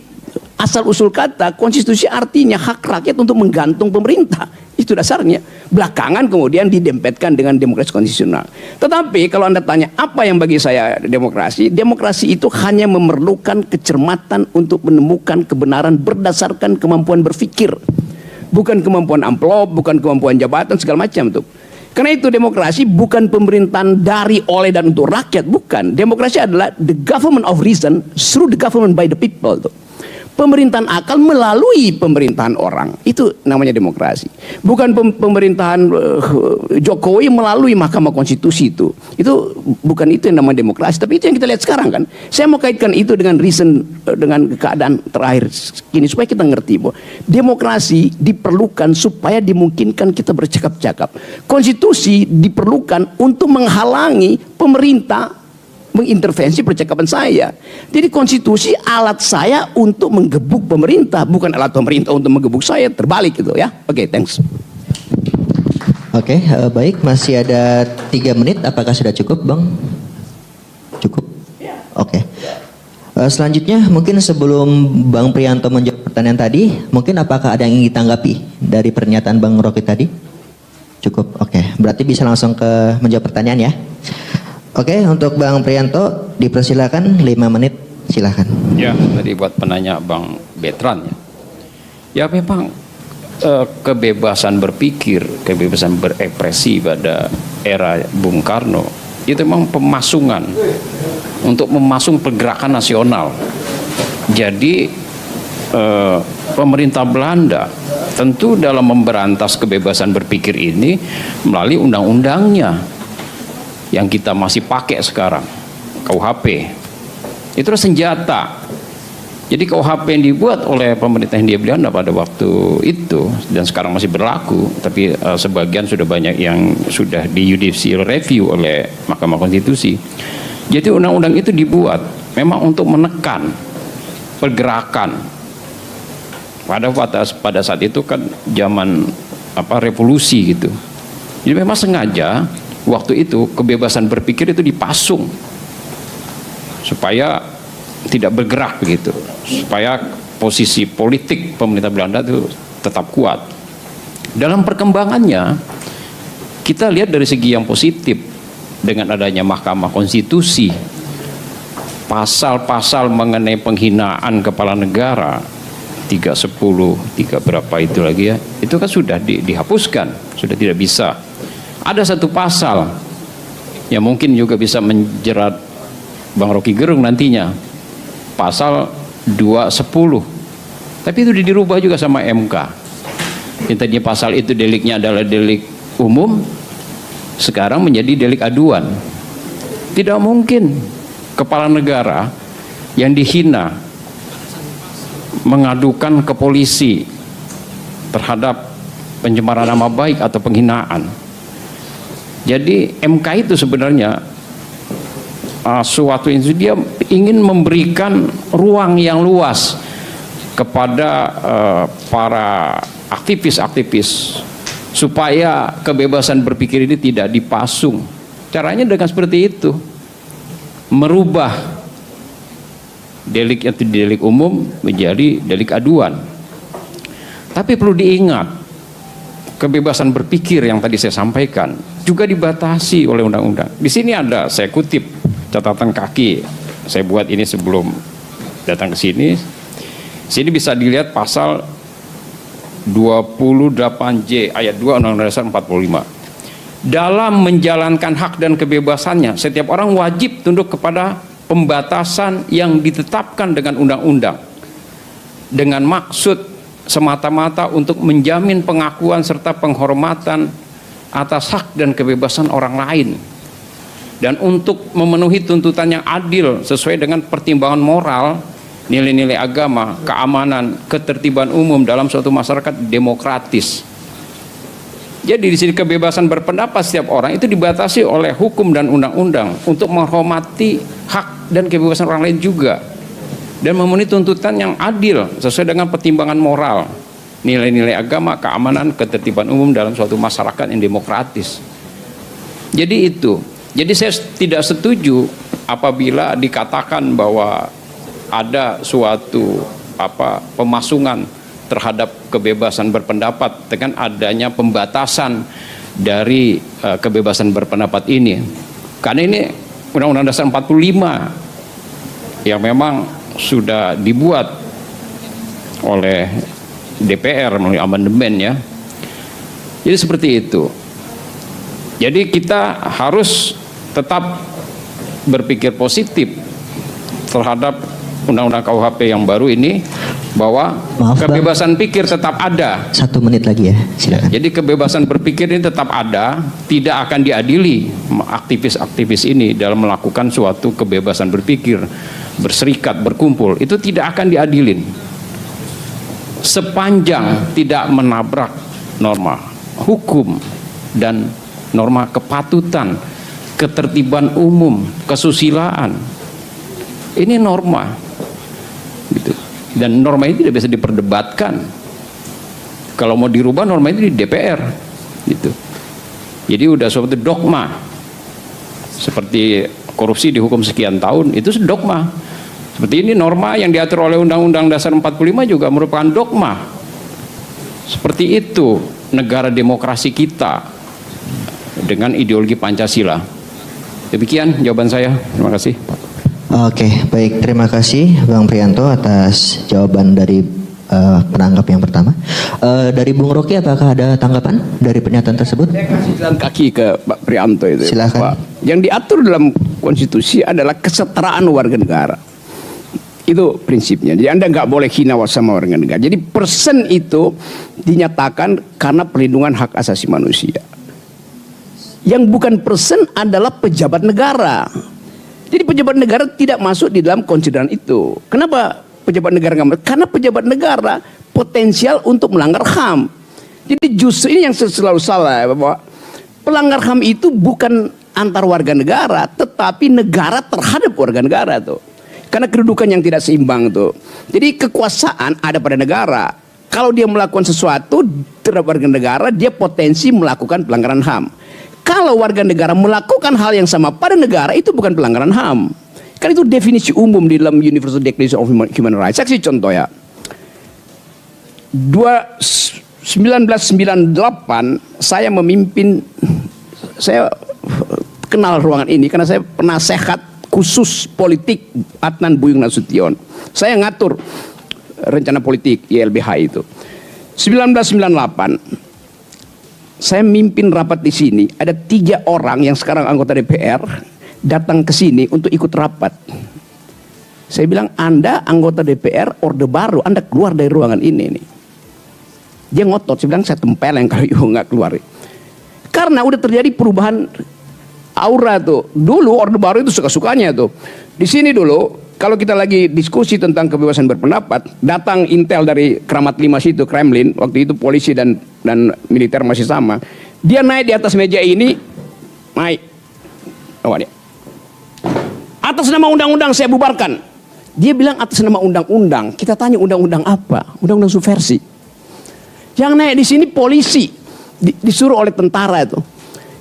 asal usul kata, konstitusi artinya hak rakyat untuk menggantung pemerintah. Itu dasarnya. Belakangan kemudian didempetkan dengan demokrasi konstitusional. Tetapi kalau Anda tanya apa yang bagi saya demokrasi, demokrasi itu hanya memerlukan kecermatan untuk menemukan kebenaran berdasarkan kemampuan berpikir. Bukan kemampuan amplop, bukan kemampuan jabatan, segala macam tuh. Karena itu demokrasi bukan pemerintahan dari, oleh, dan untuk rakyat, bukan. Demokrasi adalah the government of reason through the government by the people tuh. Pemerintahan akal melalui pemerintahan orang. Itu namanya demokrasi. Bukan pemerintahan Jokowi melalui Mahkamah Konstitusi itu. Itu bukan itu yang namanya demokrasi. Tapi itu yang kita lihat sekarang kan. Saya mau kaitkan itu dengan dengan keadaan terakhir ini supaya kita ngerti bahwa demokrasi diperlukan supaya dimungkinkan kita bercakap-cakap. Konstitusi diperlukan untuk menghalangi pemerintah mengintervensi percakapan saya. Jadi konstitusi alat saya untuk menggebuk pemerintah, bukan alat pemerintah untuk menggebuk saya. Terbalik gitu ya. Oke, thanks. Oke, baik, masih ada 3 menit. Apakah sudah cukup, Bang? Cukup? Oke. Selanjutnya mungkin sebelum Bang Priyanto menjawab pertanyaan tadi, mungkin apakah ada yang ingin ditanggapi dari pernyataan Bang Rocky tadi? Cukup. Oke, berarti bisa langsung ke menjawab pertanyaan ya. Oke, untuk Bang Priyanto dipersilakan 5 menit, silakan. Ya, tadi buat penanya Bang Betran ya. Ya memang kebebasan berpikir, kebebasan berekspresi pada era Bung Karno itu memang pemasungan untuk memasung pergerakan nasional. Jadi pemerintah Belanda tentu dalam memberantas kebebasan berpikir ini melalui undang-undangnya yang kita masih pakai sekarang, KUHP. Itu adalah senjata. Jadi KUHP yang dibuat oleh pemerintah Hindia Belanda pada waktu itu dan sekarang masih berlaku, tapi sebagian sudah banyak yang sudah di judicial review oleh Mahkamah Konstitusi. Jadi undang-undang itu dibuat memang untuk menekan pergerakan. Pada saat itu kan zaman revolusi gitu. Jadi memang sengaja waktu itu kebebasan berpikir itu dipasung supaya tidak bergerak begitu, supaya posisi politik pemerintah Belanda itu tetap kuat. Dalam perkembangannya kita lihat dari segi yang positif dengan adanya Mahkamah Konstitusi, pasal-pasal mengenai penghinaan kepala negara 310, 3 berapa itu lagi ya, itu kan sudah dihapuskan, sudah tidak bisa. Ada satu pasal yang mungkin juga bisa menjerat Bang Rocky Gerung nantinya, pasal 210. Tapi itu dirubah juga sama MK. Yang tadinya pasal itu deliknya adalah delik umum, sekarang menjadi delik aduan. Tidak mungkin kepala negara yang dihina mengadukan ke polisi terhadap pencemaran nama baik atau penghinaan. Jadi MK itu sebenarnya suatu institusi, dia ingin memberikan ruang yang luas kepada para aktivis-aktivis supaya kebebasan berpikir ini tidak dipasung. Caranya dengan seperti itu, merubah delik itu delik umum menjadi delik aduan. Tapi perlu diingat, kebebasan berpikir yang tadi saya sampaikan juga dibatasi oleh undang-undang. Di sini ada, saya kutip catatan kaki, saya buat ini sebelum datang ke sini. Sini bisa dilihat pasal 28J ayat 2 Undang-Undang Dasar 45. Dalam menjalankan hak dan kebebasannya, setiap orang wajib tunduk kepada pembatasan yang ditetapkan dengan undang-undang dengan maksud semata-mata untuk menjamin pengakuan serta penghormatan atas hak dan kebebasan orang lain, dan untuk memenuhi tuntutan yang adil sesuai dengan pertimbangan moral, nilai-nilai agama, keamanan, ketertiban umum dalam suatu masyarakat demokratis. Jadi di sini kebebasan berpendapat setiap orang itu dibatasi oleh hukum dan undang-undang untuk menghormati hak dan kebebasan orang lain juga, dan memenuhi tuntutan yang adil sesuai dengan pertimbangan moral, nilai-nilai agama, keamanan, ketertiban umum dalam suatu masyarakat yang demokratis. Jadi itu. Jadi saya tidak setuju apabila dikatakan bahwa ada suatu pemasungan terhadap kebebasan berpendapat dengan adanya pembatasan dari kebebasan berpendapat ini. Karena ini Undang-Undang Dasar 45 yang memang sudah dibuat oleh DPR melalui amandemen ya. Jadi seperti itu. Jadi kita harus tetap berpikir positif terhadap Undang-Undang KUHP yang baru ini, bahwa Maaf, Bang. kebebasan pikir tetap ada. 1 menit lagi ya, silakan. Jadi kebebasan berpikir ini tetap ada, tidak akan diadili aktivis-aktivis ini dalam melakukan suatu kebebasan berpikir, berserikat, berkumpul, itu tidak akan diadilin. Sepanjang tidak menabrak norma hukum dan norma kepatutan, ketertiban umum, kesusilaan. Ini norma. Gitu. Dan norma ini tidak bisa diperdebatkan. Kalau mau dirubah norma itu di DPR, gitu. Jadi udah suatu dogma. Seperti korupsi dihukum sekian tahun, itu dogma. Seperti ini norma yang diatur oleh Undang-Undang Dasar 45 juga merupakan dogma. Seperti itu negara demokrasi kita dengan ideologi Pancasila. Demikian jawaban saya. Terima kasih. Oke, baik. Terima kasih Bang Prianto atas jawaban dari penanggap yang pertama. Dari Bung Rocky, apakah ada tanggapan dari pernyataan tersebut? Saya kasih jalan kaki ke Pak Prianto itu. Silakan. Pak. Yang diatur dalam konstitusi adalah kesetaraan warga negara. Itu prinsipnya. Jadi Anda nggak boleh hina sama warga negara. Jadi persen itu dinyatakan karena perlindungan hak asasi manusia. Yang bukan persen adalah pejabat negara. Jadi pejabat negara tidak masuk di dalam konsideran itu. Kenapa pejabat negara nggak masuk? Karena pejabat negara potensial untuk melanggar HAM. Jadi justru ini yang selalu salah, bahwa pelanggar HAM itu bukan antar warga negara, tetapi negara terhadap warga negara tuh. Karena kedudukan yang tidak seimbang tuh. Jadi kekuasaan ada pada negara. Kalau dia melakukan sesuatu terhadap warga negara, dia potensi melakukan pelanggaran HAM. Kalau warga negara melakukan hal yang sama pada negara, itu bukan pelanggaran HAM. Kan itu definisi umum di dalam Universal Declaration of Human Rights. Saya kasih contoh ya. 1998 saya memimpin, saya kenal ruangan ini karena saya penasehat khusus politik Adnan Buyung Nasution. Saya ngatur rencana politik YLBH itu. 1998 saya mimpin rapat di sini. Ada 3 orang yang sekarang anggota DPR datang ke sini untuk ikut rapat. Saya bilang, Anda anggota DPR Orde Baru, Anda keluar dari ruangan ini nih. Dia ngotot, saya bilang saya tempeleng kalau nggak keluar. Karena udah terjadi perubahan aura tuh. Dulu Orde Baru itu suka-sukanya tuh. Di sini dulu kalau kita lagi diskusi tentang kebebasan berpendapat, datang intel dari Kramat 5 situ, Kremlin, waktu itu polisi dan militer masih sama. Dia naik di atas meja ini, naik. Oh, dia. Atas nama undang-undang saya bubarkan. Dia bilang atas nama undang-undang. Kita tanya undang-undang apa? Undang-undang subversi. Yang naik di sini polisi, disuruh oleh tentara itu.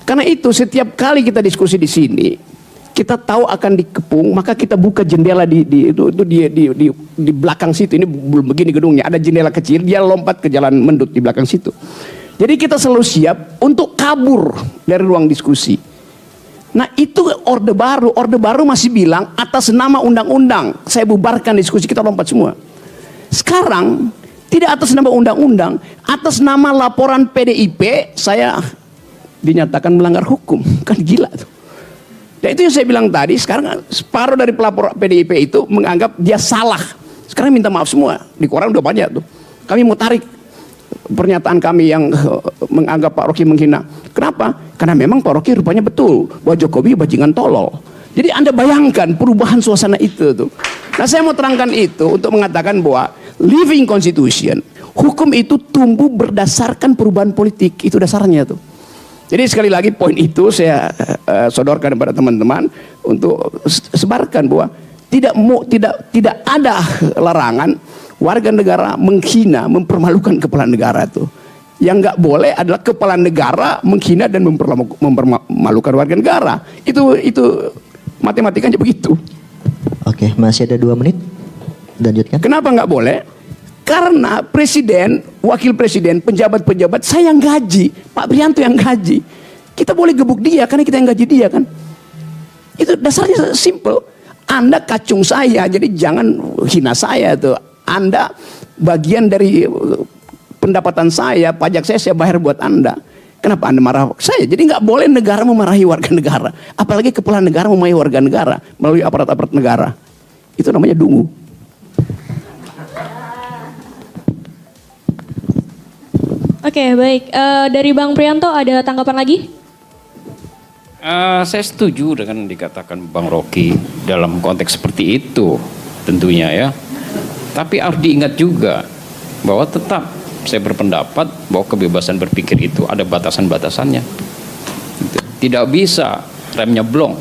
Karena itu setiap kali kita diskusi di sini, kita tahu akan dikepung, maka kita buka jendela di belakang situ. Ini belum begini gedungnya, ada jendela kecil, dia lompat ke jalan mendut di belakang situ. Jadi kita selalu siap untuk kabur dari ruang diskusi. Nah itu Orde Baru masih bilang atas nama undang-undang saya bubarkan diskusi, kita lompat semua. Sekarang tidak atas nama undang-undang, atas nama laporan PDIP saya dinyatakan melanggar hukum. Kan gila tuh. Dan itu yang saya bilang tadi, sekarang separuh dari pelapor PDIP itu menganggap dia salah. Sekarang minta maaf semua, di koran udah banyak tuh. Kami mau tarik pernyataan kami yang menganggap Pak Rocky menghina. Kenapa? Karena memang Pak Rocky rupanya betul bahwa Jokowi bajingan tolol. Jadi Anda bayangkan perubahan suasana itu tuh. Nah saya mau terangkan itu untuk mengatakan bahwa living constitution, hukum itu tumbuh berdasarkan perubahan politik, itu dasarnya tuh. Jadi sekali lagi poin itu saya sodorkan kepada teman-teman untuk sebarkan bahwa tidak ada larangan warga negara menghina, mempermalukan kepala negara itu. Yang nggak boleh adalah kepala negara menghina dan mempermalukan warga negara. Itu matematikanya begitu. Oke, masih ada 2 menit. Lanjutkan. Kenapa nggak boleh? Karena presiden, wakil presiden, pejabat-pejabat saya yang gaji, Pak Prianto yang gaji. Kita boleh gebuk dia karena kita yang gaji dia kan. Itu dasarnya simple. Anda kacung saya, jadi jangan hina saya tuh. Anda bagian dari pendapatan saya, pajak saya bayar buat Anda. Kenapa Anda marah saya? Jadi nggak boleh negara memarahi warga negara. Apalagi kepala negara memarahi warga negara melalui aparat-aparat negara. Itu namanya dungu. Oke, baik. Dari Bang Prianto ada tanggapan lagi? Saya setuju dengan dikatakan Bang Rocky dalam konteks seperti itu tentunya ya. Tapi harus diingat juga bahwa tetap saya berpendapat bahwa kebebasan berpikir itu ada batasan-batasannya. Tidak bisa remnya blong.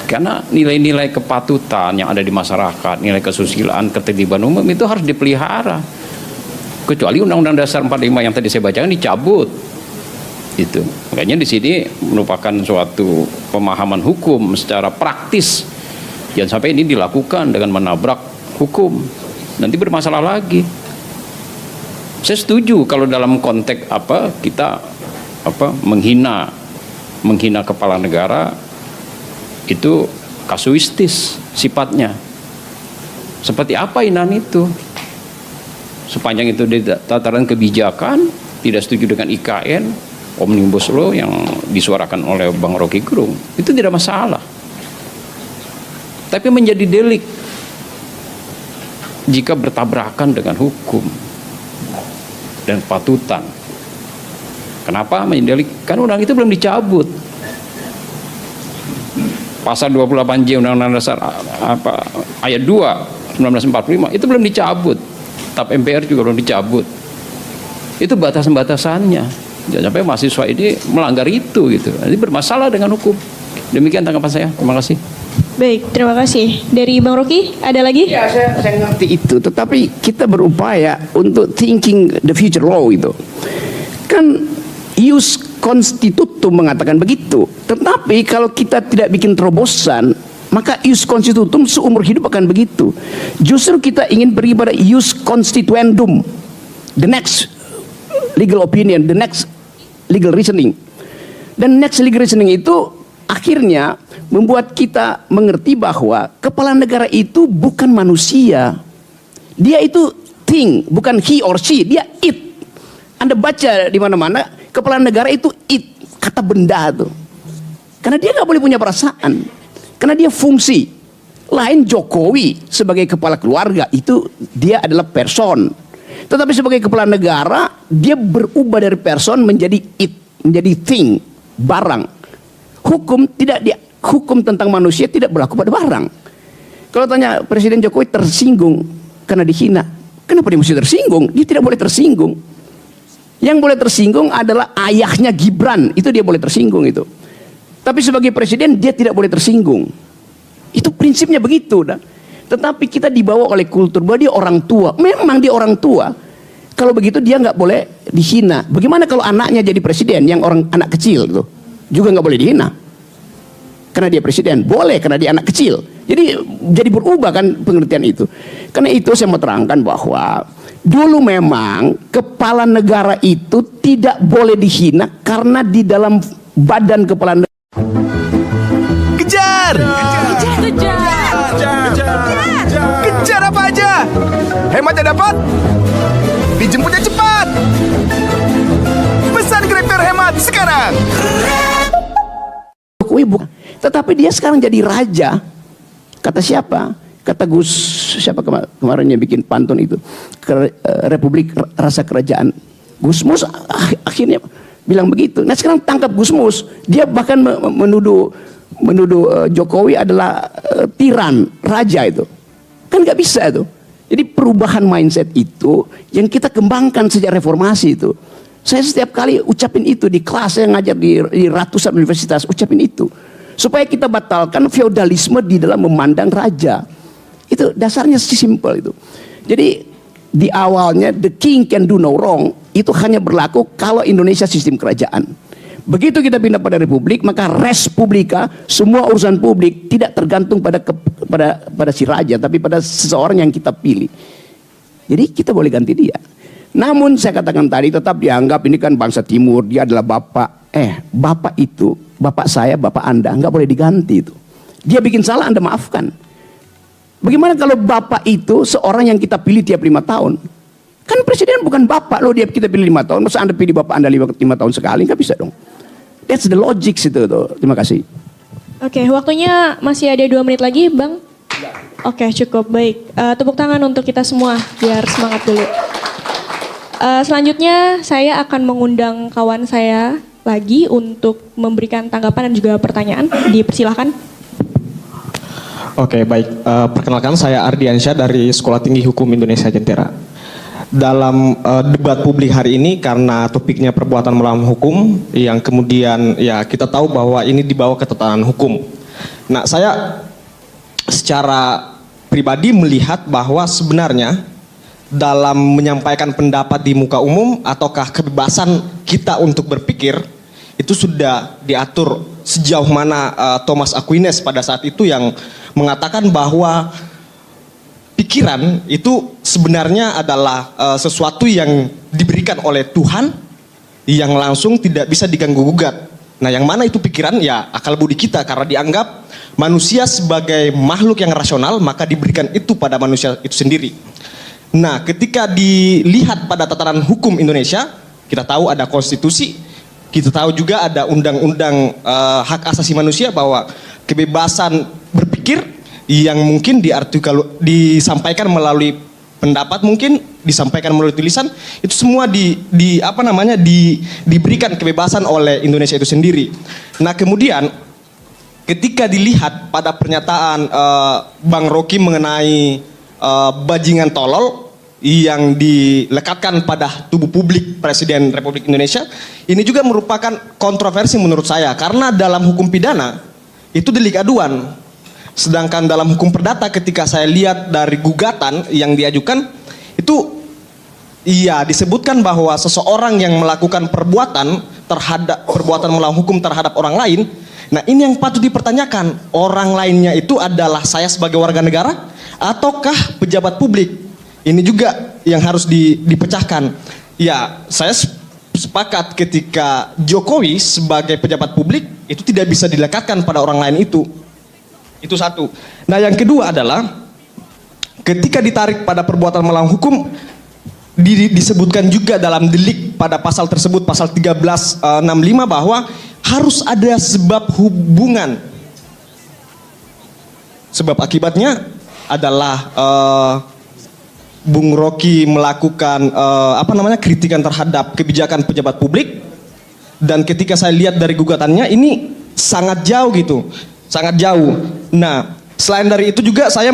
Karena nilai-nilai kepatutan yang ada di masyarakat, nilai kesusilaan, ketertiban umum itu harus dipelihara. Kecuali Undang-Undang Dasar 45 yang tadi saya bacakan dicabut. Itu. Makanya di sini merupakan suatu pemahaman hukum secara praktis. Jangan sampai ini dilakukan dengan menabrak hukum. Nanti bermasalah lagi. Saya setuju kalau dalam konteks kita menghina kepala negara itu kasuistis sifatnya. Seperti apa hinaan itu? Sepanjang itu di tataran kebijakan, tidak setuju dengan IKN, Omnibus Law yang disuarakan oleh Bang Rocky Gerung, itu tidak masalah. Tapi menjadi delik jika bertabrakan dengan hukum dan patutan. Kenapa menjadi delik? Kan undang itu belum dicabut. Pasal 28J Undang-Undang Dasar ayat 2 1945 itu belum dicabut. TAP MPR juga belum dicabut. Itu batasan-batasannya. Jangan sampai mahasiswa ini melanggar itu gitu. Ini bermasalah dengan hukum. Demikian tanggapan saya. Terima kasih. Baik, terima kasih. Dari Bang Rocky, ada lagi? Ya, saya ngerti itu. Tetapi kita berupaya untuk thinking the future law itu. Kan ius constitutum mengatakan begitu. Tetapi kalau kita tidak bikin terobosan, maka ius constitutum seumur hidup akan begitu. Justru kita ingin beri pada ius constituendum, the next legal opinion, the next legal reasoning. Dan next legal reasoning itu akhirnya membuat kita mengerti bahwa kepala negara itu bukan manusia. Dia itu thing, bukan he or she, dia it. Anda baca di mana-mana, kepala negara itu it, kata benda tuh. Karena dia nggak boleh punya perasaan. Karena dia fungsi. Lain Jokowi sebagai kepala keluarga, itu dia adalah person. Tetapi sebagai kepala negara, dia berubah dari person menjadi it, menjadi thing, barang. Hukum tentang manusia tidak berlaku pada barang. Kalau tanya Presiden Jokowi tersinggung karena dihina, kenapa dia mesti tersinggung? Dia tidak boleh tersinggung. Yang boleh tersinggung adalah ayahnya Gibran, itu dia boleh tersinggung itu. Tapi sebagai presiden dia tidak boleh tersinggung. Itu prinsipnya begitu. Tetapi kita dibawa oleh kultur bahwa dia orang tua. Memang dia orang tua. Kalau begitu dia nggak boleh dihina. Bagaimana kalau anaknya jadi presiden, yang anak kecil itu juga nggak boleh dihina? Karena dia presiden, boleh karena dia anak kecil. Jadi berubah kan pengertian itu. Karena itu saya mau terangkan bahwa dulu memang kepala negara itu tidak boleh dihina karena di dalam badan kepala negara. Kejar! Kejar apa aja? Hematnya dapat, dijemputnya cepat. Pesan Grab terhemat sekarang. Jokowi bukan, tetapi dia sekarang jadi raja. Kata siapa? Kata siapa kemarin yang bikin pantun itu, Republik Rasa Kerajaan. Gusmus akhirnya bilang begitu. Nah sekarang tangkap Gusmus, dia bahkan menuduh Jokowi adalah tiran, raja itu. Kan nggak bisa itu. Jadi perubahan mindset itu yang kita kembangkan sejak reformasi itu. Saya setiap kali ucapin itu di kelas, saya ngajar di ratusan universitas, ucapin itu. Supaya kita batalkan feodalisme di dalam memandang raja. Itu dasarnya simpel itu. Jadi di awalnya the king can do no wrong, itu hanya berlaku kalau Indonesia sistem kerajaan. Begitu kita pindah pada republik, maka res publica, semua urusan publik tidak tergantung pada si raja, tapi pada seseorang yang kita pilih. Jadi kita boleh ganti dia. Namun saya katakan tadi tetap dianggap ini kan bangsa timur, dia adalah bapak. Bapak itu, bapak saya, bapak Anda, nggak boleh diganti itu. Dia bikin salah, Anda maafkan. Bagaimana kalau bapak itu seorang yang kita pilih tiap 5 tahun? Kan presiden bukan bapak loh, kita pilih 5 tahun. Masa Anda pilih bapak Anda 5 tahun sekali? Nggak bisa dong. That's the logic situ tuh. Terima kasih. Oke, waktunya masih ada 2 menit lagi, Bang. Oke, cukup baik. Tepuk tangan untuk kita semua biar semangat dulu. Selanjutnya saya akan mengundang kawan saya lagi untuk memberikan tanggapan dan juga pertanyaan. Dipersilahkan. Oke, baik. Perkenalkan, saya Ardiansyah dari Sekolah Tinggi Hukum Indonesia Jentera. Dalam debat publik hari ini, karena topiknya perbuatan melawan hukum, yang kemudian ya kita tahu bahwa ini dibawa ke tatanan hukum. Nah, saya secara pribadi melihat bahwa sebenarnya dalam menyampaikan pendapat di muka umum ataukah kebebasan kita untuk berpikir itu sudah diatur sejauh mana Thomas Aquinas pada saat itu yang mengatakan bahwa pikiran itu sebenarnya adalah sesuatu yang diberikan oleh Tuhan yang langsung tidak bisa diganggu-gugat. Nah, yang mana itu pikiran? Ya, akal budi kita, karena dianggap manusia sebagai makhluk yang rasional, maka diberikan itu pada manusia itu sendiri. Nah, ketika dilihat pada tataran hukum Indonesia, kita tahu ada konstitusi, kita tahu juga ada undang-undang hak asasi manusia bahwa kebebasan berpikir yang mungkin disampaikan melalui pendapat, mungkin disampaikan melalui tulisan, itu semua diberikan kebebasan oleh Indonesia itu sendiri. Nah, kemudian ketika dilihat pada pernyataan Bang Rocky mengenai bajingan tolol yang dilekatkan pada tubuh publik Presiden Republik Indonesia, ini juga merupakan kontroversi menurut saya, karena dalam hukum pidana itu delik aduan, sedangkan dalam hukum perdata ketika saya lihat dari gugatan yang diajukan itu iya disebutkan bahwa seseorang yang melakukan perbuatan melawan hukum terhadap orang lain. Nah, ini yang patut dipertanyakan, orang lainnya itu adalah saya sebagai warga negara ataukah pejabat publik? Ini juga yang harus dipecahkan. Ya, saya sepakat ketika Jokowi sebagai pejabat publik itu tidak bisa dilekatkan pada orang lain itu. Itu satu. Nah, yang kedua adalah ketika ditarik pada perbuatan melawan hukum, disebutkan juga dalam delik pada pasal tersebut, pasal 1365, bahwa harus ada sebab hubungan. Sebab akibatnya adalah Bung Rocky melakukan kritikan terhadap kebijakan pejabat publik, dan ketika saya lihat dari gugatannya ini sangat jauh gitu, sangat jauh. Nah, selain dari itu juga saya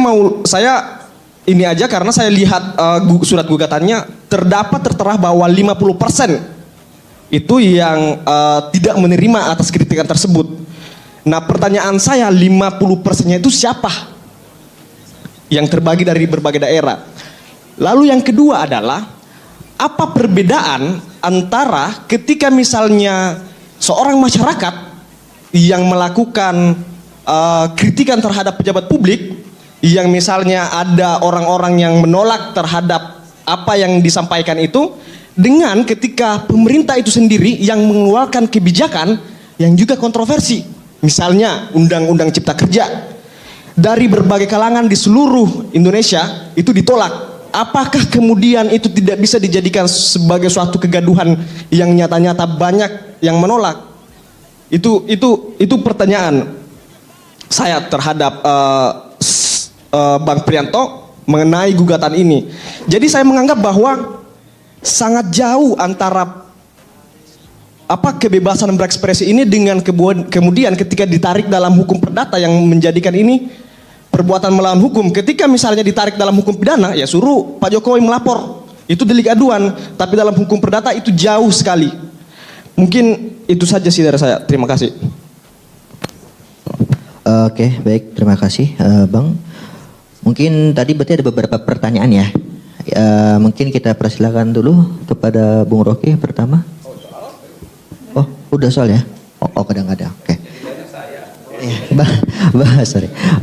ini aja, karena saya lihat surat gugatannya tertera bahwa 50% itu yang tidak menerima atas kritikan tersebut. Nah, pertanyaan saya, 50%-nya itu siapa? Yang terbagi dari berbagai daerah. Lalu yang kedua adalah, apa perbedaan antara ketika misalnya seorang masyarakat yang melakukan kritikan terhadap pejabat publik, yang misalnya ada orang-orang yang menolak terhadap apa yang disampaikan itu, dengan ketika pemerintah itu sendiri yang mengeluarkan kebijakan yang juga kontroversi, misalnya Undang-Undang Cipta Kerja, dari berbagai kalangan di seluruh Indonesia itu ditolak. Apakah kemudian itu tidak bisa dijadikan sebagai suatu kegaduhan yang nyata-nyata banyak yang menolak? Itu pertanyaan saya terhadap Bang Prianto mengenai gugatan ini. Jadi saya menganggap bahwa sangat jauh antara kebebasan berekspresi ini dengan kemudian ketika ditarik dalam hukum perdata yang menjadikan ini perbuatan melawan hukum. Ketika misalnya ditarik dalam hukum pidana, ya suruh Pak Jokowi melapor, itu delik aduan. Tapi dalam hukum perdata itu jauh sekali. Mungkin itu saja sih dari saya. Terima kasih. Oke, baik, terima kasih Bang. Mungkin tadi berarti ada beberapa pertanyaan ya. Mungkin kita persilakan dulu kepada Bung Rocky pertama. Oh, udah soal ya? Oh, kadang-kadang. Oke.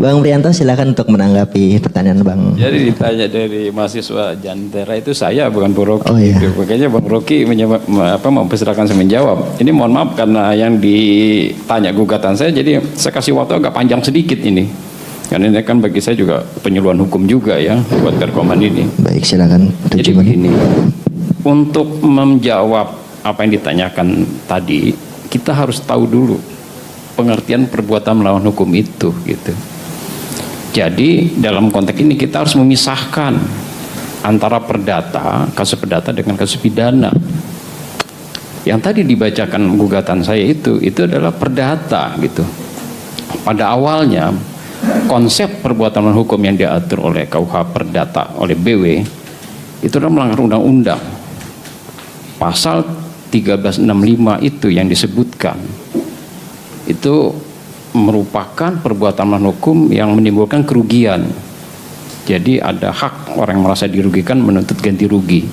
Bang Prianto silakan untuk menanggapi pertanyaan Bang. Jadi ditanya dari mahasiswa Jantera itu saya, bukan Bung Rocky. Oh, iya. Makanya Bang Rocky mempersilahkan saya menjawab. Ini mohon maaf karena yang ditanya gugatan saya, jadi saya kasih waktu agak panjang sedikit ini. Karena ini kan bagi saya juga penyuluhan hukum juga ya buat Perkoman ini. Baik, silakan. Jadi begini, untuk menjawab apa yang ditanyakan tadi, kita harus tahu dulu pengertian perbuatan melawan hukum itu gitu. Jadi dalam konteks ini kita harus memisahkan antara perdata, kasus perdata dengan kasus pidana. Yang tadi dibacakan gugatan saya itu adalah perdata gitu. Pada awalnya konsep perbuatan melawan hukum yang diatur oleh KUH Perdata oleh BW itu adalah melanggar undang-undang. Pasal 1365 itu yang disebutkan itu merupakan perbuatan melawan hukum yang menimbulkan kerugian. Jadi ada hak orang yang merasa dirugikan menuntut ganti rugi.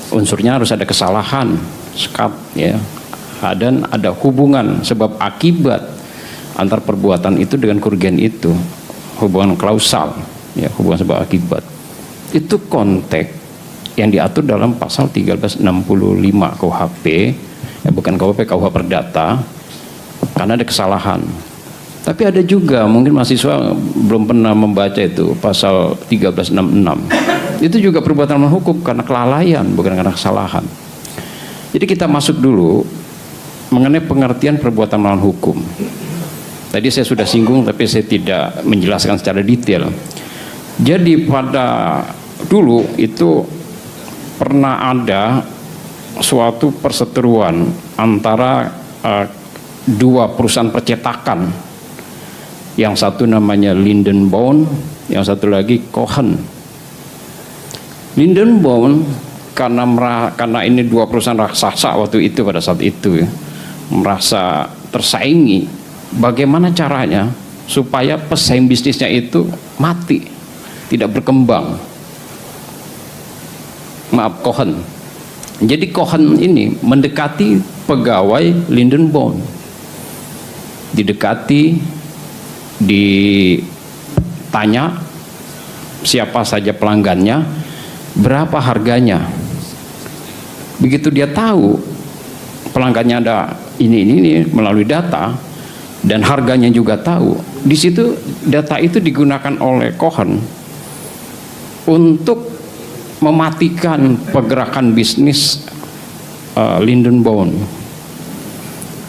Unsurnya harus ada kesalahan, sekat, ya, dan ada hubungan sebab akibat antar perbuatan itu dengan kerugian itu, hubungan kausal, ya, hubungan sebab akibat. Itu konteks yang diatur dalam pasal 1365 KUHP, ya, bukan KUHP, KUH Perdata, karena ada kesalahan. Tapi ada juga mungkin mahasiswa belum pernah membaca itu pasal 1366. Itu juga perbuatan melawan hukum karena kelalaian, bukan karena kesalahan. Jadi kita masuk dulu mengenai pengertian perbuatan melawan hukum. Tadi saya sudah singgung tapi saya tidak menjelaskan secara detail. Jadi pada dulu itu pernah ada suatu perseteruan antara dua perusahaan percetakan. Yang satu namanya Lindenbaum, yang satu lagi Cohen. Lindenbaum karena ini dua perusahaan raksasa waktu itu, pada saat itu, ya, merasa tersaingi. Bagaimana caranya supaya pesaing bisnisnya itu mati, tidak berkembang? Maaf, Cohen. Jadi Cohen ini mendekati pegawai Lindenbaum, didekati, ditanya siapa saja pelanggannya, berapa harganya. Begitu dia tahu pelanggannya ada ini melalui data dan harganya juga tahu, di situ data itu digunakan oleh Cohen untuk mematikan pergerakan bisnis Lindenbaum.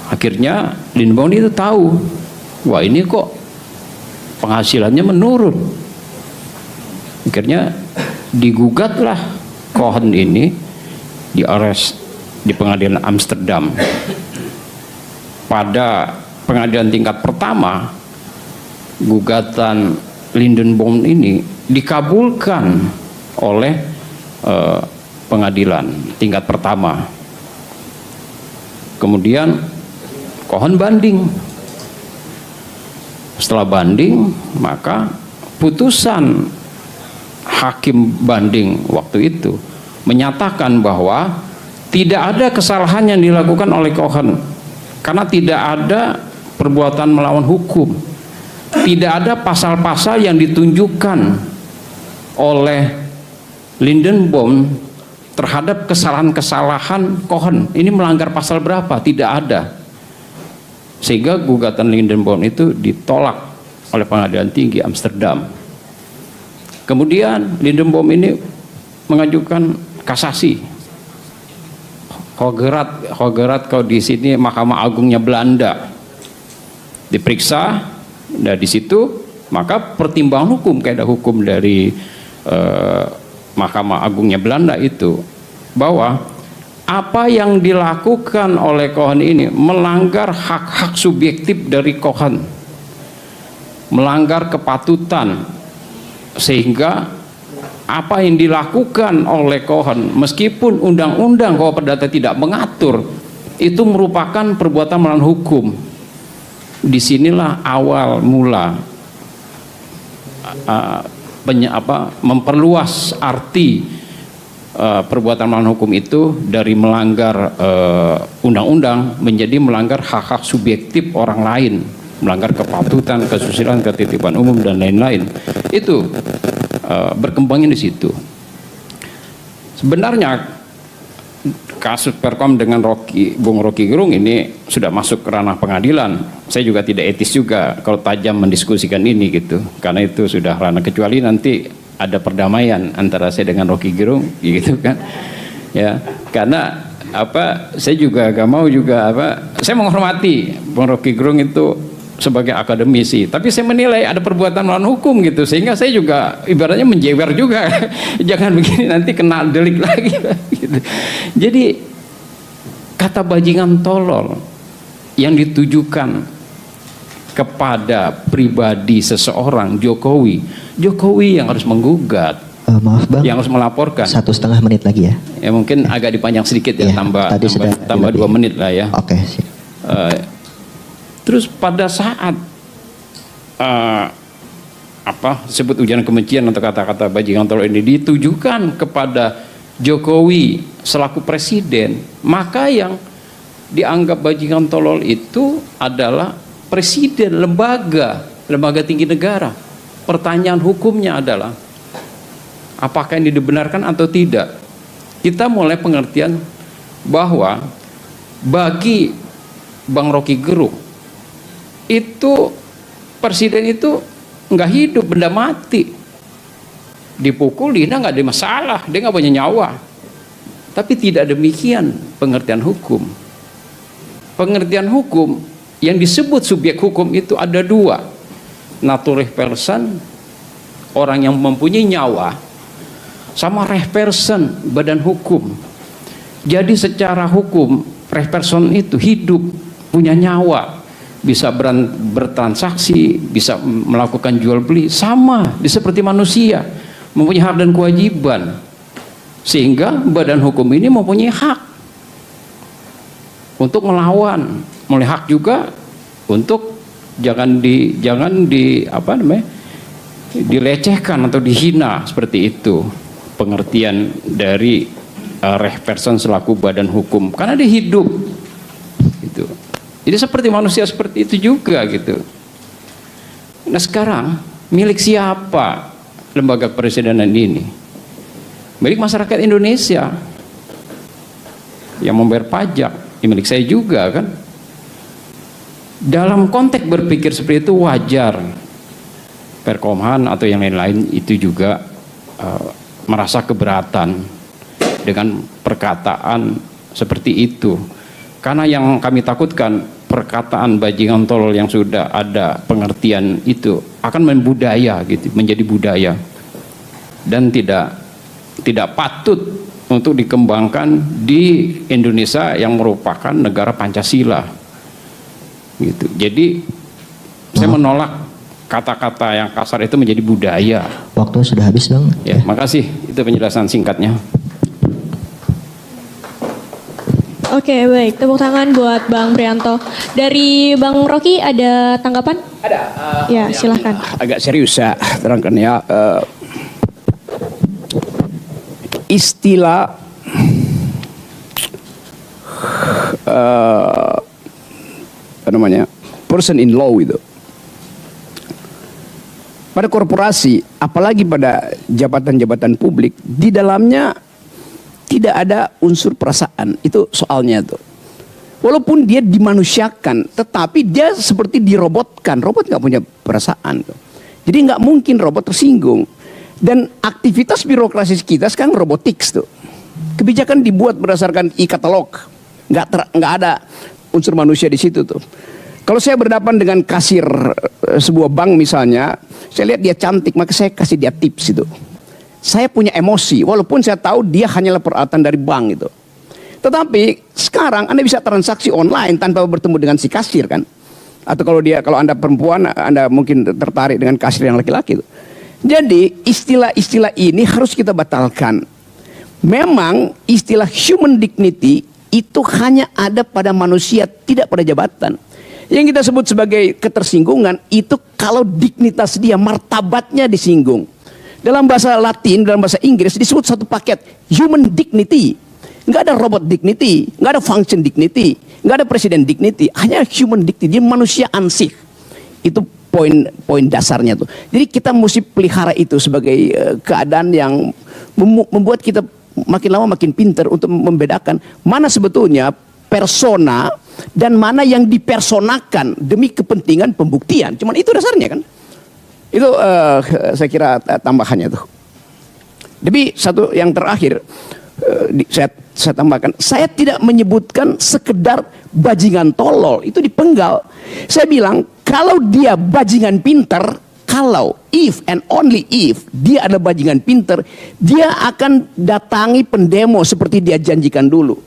Akhirnya Lindenbaum itu tahu, wah ini kok penghasilannya menurun. Akhirnya digugatlah Cohen ini, diarest di pengadilan Amsterdam. Pada pengadilan tingkat pertama, gugatan Lindenbaum ini dikabulkan oleh pengadilan tingkat pertama. Kemudian Cohen banding. Setelah banding, maka putusan hakim banding waktu itu menyatakan bahwa tidak ada kesalahan yang dilakukan oleh Cohen karena tidak ada perbuatan melawan hukum, tidak ada pasal-pasal yang ditunjukkan oleh Lindenbaum terhadap kesalahan-kesalahan Cohen. Ini melanggar pasal berapa? Tidak ada. Sehingga gugatan Lindenbaum itu ditolak oleh Pengadilan Tinggi Amsterdam. Kemudian Lindenbaum ini mengajukan kasasi. Hogerat kau di sini Mahkamah Agungnya Belanda. Diperiksa, dan di situ maka pertimbangan hukum, kaidah hukum dari Mahkamah Agungnya Belanda itu bahwa apa yang dilakukan oleh Cohen ini melanggar hak-hak subjektif dari Cohen, melanggar kepatutan, sehingga apa yang dilakukan oleh Cohen meskipun undang-undang KUH Perdata tidak mengatur, itu merupakan perbuatan melawan hukum. Disinilah awal mula memperluas arti perbuatan melawan hukum itu dari melanggar undang-undang menjadi melanggar hak-hak subjektif orang lain, melanggar kepatutan, kesusilaan, ketitipan umum dan lain-lain. Itu berkembangnya di situ. Sebenarnya kasus Perkom dengan Bung Rocky Gerung ini sudah masuk ke ranah pengadilan. Saya juga tidak etis juga kalau tajam mendiskusikan ini gitu, karena itu sudah ranah, kecuali nanti ada perdamaian antara saya dengan Rocky Gerung gitu kan, ya, karena saya juga gak mau juga saya menghormati Bung Rocky Gerung itu sebagai akademisi, tapi saya menilai ada perbuatan melawan hukum gitu, sehingga saya juga ibaratnya menjewer juga. Jangan begini nanti kena delik lagi gitu. Jadi kata bajingan tolol yang ditujukan kepada pribadi seseorang Jokowi yang harus menggugat, Maaf bang, yang harus melaporkan. 1,5 menit lagi ya. Ya mungkin agak dipanjang sedikit ya, Iya, tadi sudah tambah 2 dilebih. menit lah ya. Oke, siap. Terus pada saat sebut ujaran kebencian atau kata-kata bajingan tolol ini ditujukan kepada Jokowi selaku presiden, maka yang dianggap bajingan tolol itu adalah presiden, lembaga tinggi negara. Pertanyaan hukumnya adalah apakah ini dibenarkan atau tidak. Kita mulai pengertian bahwa bagi Bang Rocky Gerung itu presiden itu nggak hidup, benda mati. Dipukul dihina nggak ada masalah, dia nggak punya nyawa. Tapi tidak demikian pengertian hukum. Pengertian hukum yang disebut subjek hukum itu ada 2, naturih person, orang yang mempunyai nyawa, sama reh person, badan hukum. Jadi secara hukum reh person itu hidup, punya nyawa, bisa bertransaksi, bisa melakukan jual beli, sama seperti manusia, mempunyai hak dan kewajiban. Sehingga badan hukum ini mempunyai hak untuk melawan, mulai hak juga untuk jangan dilecehkan atau dihina, seperti itu pengertian dari reh person selaku badan hukum, karena dia hidup gitu. Jadi seperti manusia seperti itu juga gitu. Nah sekarang milik siapa lembaga kepresidenan ini? Milik masyarakat Indonesia yang membayar pajak, milik saya juga kan. Dalam konteks berpikir seperti itu wajar Perkomhan atau yang lain-lain itu juga merasa keberatan dengan perkataan seperti itu, karena yang kami takutkan perkataan bajingan tolol yang sudah ada pengertian itu akan membudaya gitu, menjadi budaya dan tidak patut untuk dikembangkan di Indonesia yang merupakan negara Pancasila gitu. Jadi saya menolak kata-kata yang kasar itu menjadi budaya. Waktu sudah habis bang. Ya, makasih. Itu penjelasan singkatnya. Oke, baik. Tepuk tangan buat Bang Prianto. Dari Bang Rocky ada tanggapan? Ada. Ya, silahkan. Agak serius saya terangkan ya. Istilah apa namanya, person in law itu pada korporasi, apalagi pada jabatan-jabatan publik, di dalamnya tidak ada unsur perasaan. Itu soalnya tuh. Walaupun dia dimanusiakan, tetapi dia seperti dirobotkan. Robot nggak punya perasaan tuh. Jadi nggak mungkin robot tersinggung. Dan aktivitas birokrasi kita sekarang robotics tuh. Kebijakan dibuat berdasarkan e-katalog, nggak ada unsur manusia di situ tuh. Kalau saya berhadapan dengan kasir sebuah bank misalnya, saya lihat dia cantik, maka saya kasih dia tips itu. Saya punya emosi, walaupun saya tahu dia hanyalah peralatan dari bank itu. Tetapi sekarang Anda bisa transaksi online tanpa bertemu dengan si kasir kan? Atau kalau Anda perempuan, Anda mungkin tertarik dengan kasir yang laki-laki itu. Jadi istilah-istilah ini harus kita batalkan. Memang istilah human dignity itu hanya ada pada manusia, tidak pada jabatan. Yang kita sebut sebagai ketersinggungan itu kalau dignitas dia, martabatnya disinggung. Dalam bahasa Latin, dalam bahasa Inggris disebut satu paket human dignity. Nggak ada robot dignity, nggak ada function dignity, nggak ada presiden dignity, hanya human dignity, dia manusia ansih. Itu poin dasarnya tuh. Jadi kita mesti pelihara itu sebagai keadaan yang membuat kita makin lama makin pintar untuk membedakan mana sebetulnya persona dan mana yang dipersonakan demi kepentingan pembuktian. Cuman itu dasarnya kan. Itu saya kira tambahannya tuh. Tapi satu yang terakhir saya tambahkan, saya tidak menyebutkan sekedar bajingan tolol, itu dipenggal. Saya bilang Kalau dia bajingan pinter, kalau if and only if dia ada bajingan pinter, dia akan datangi pendemo seperti dia janjikan dulu.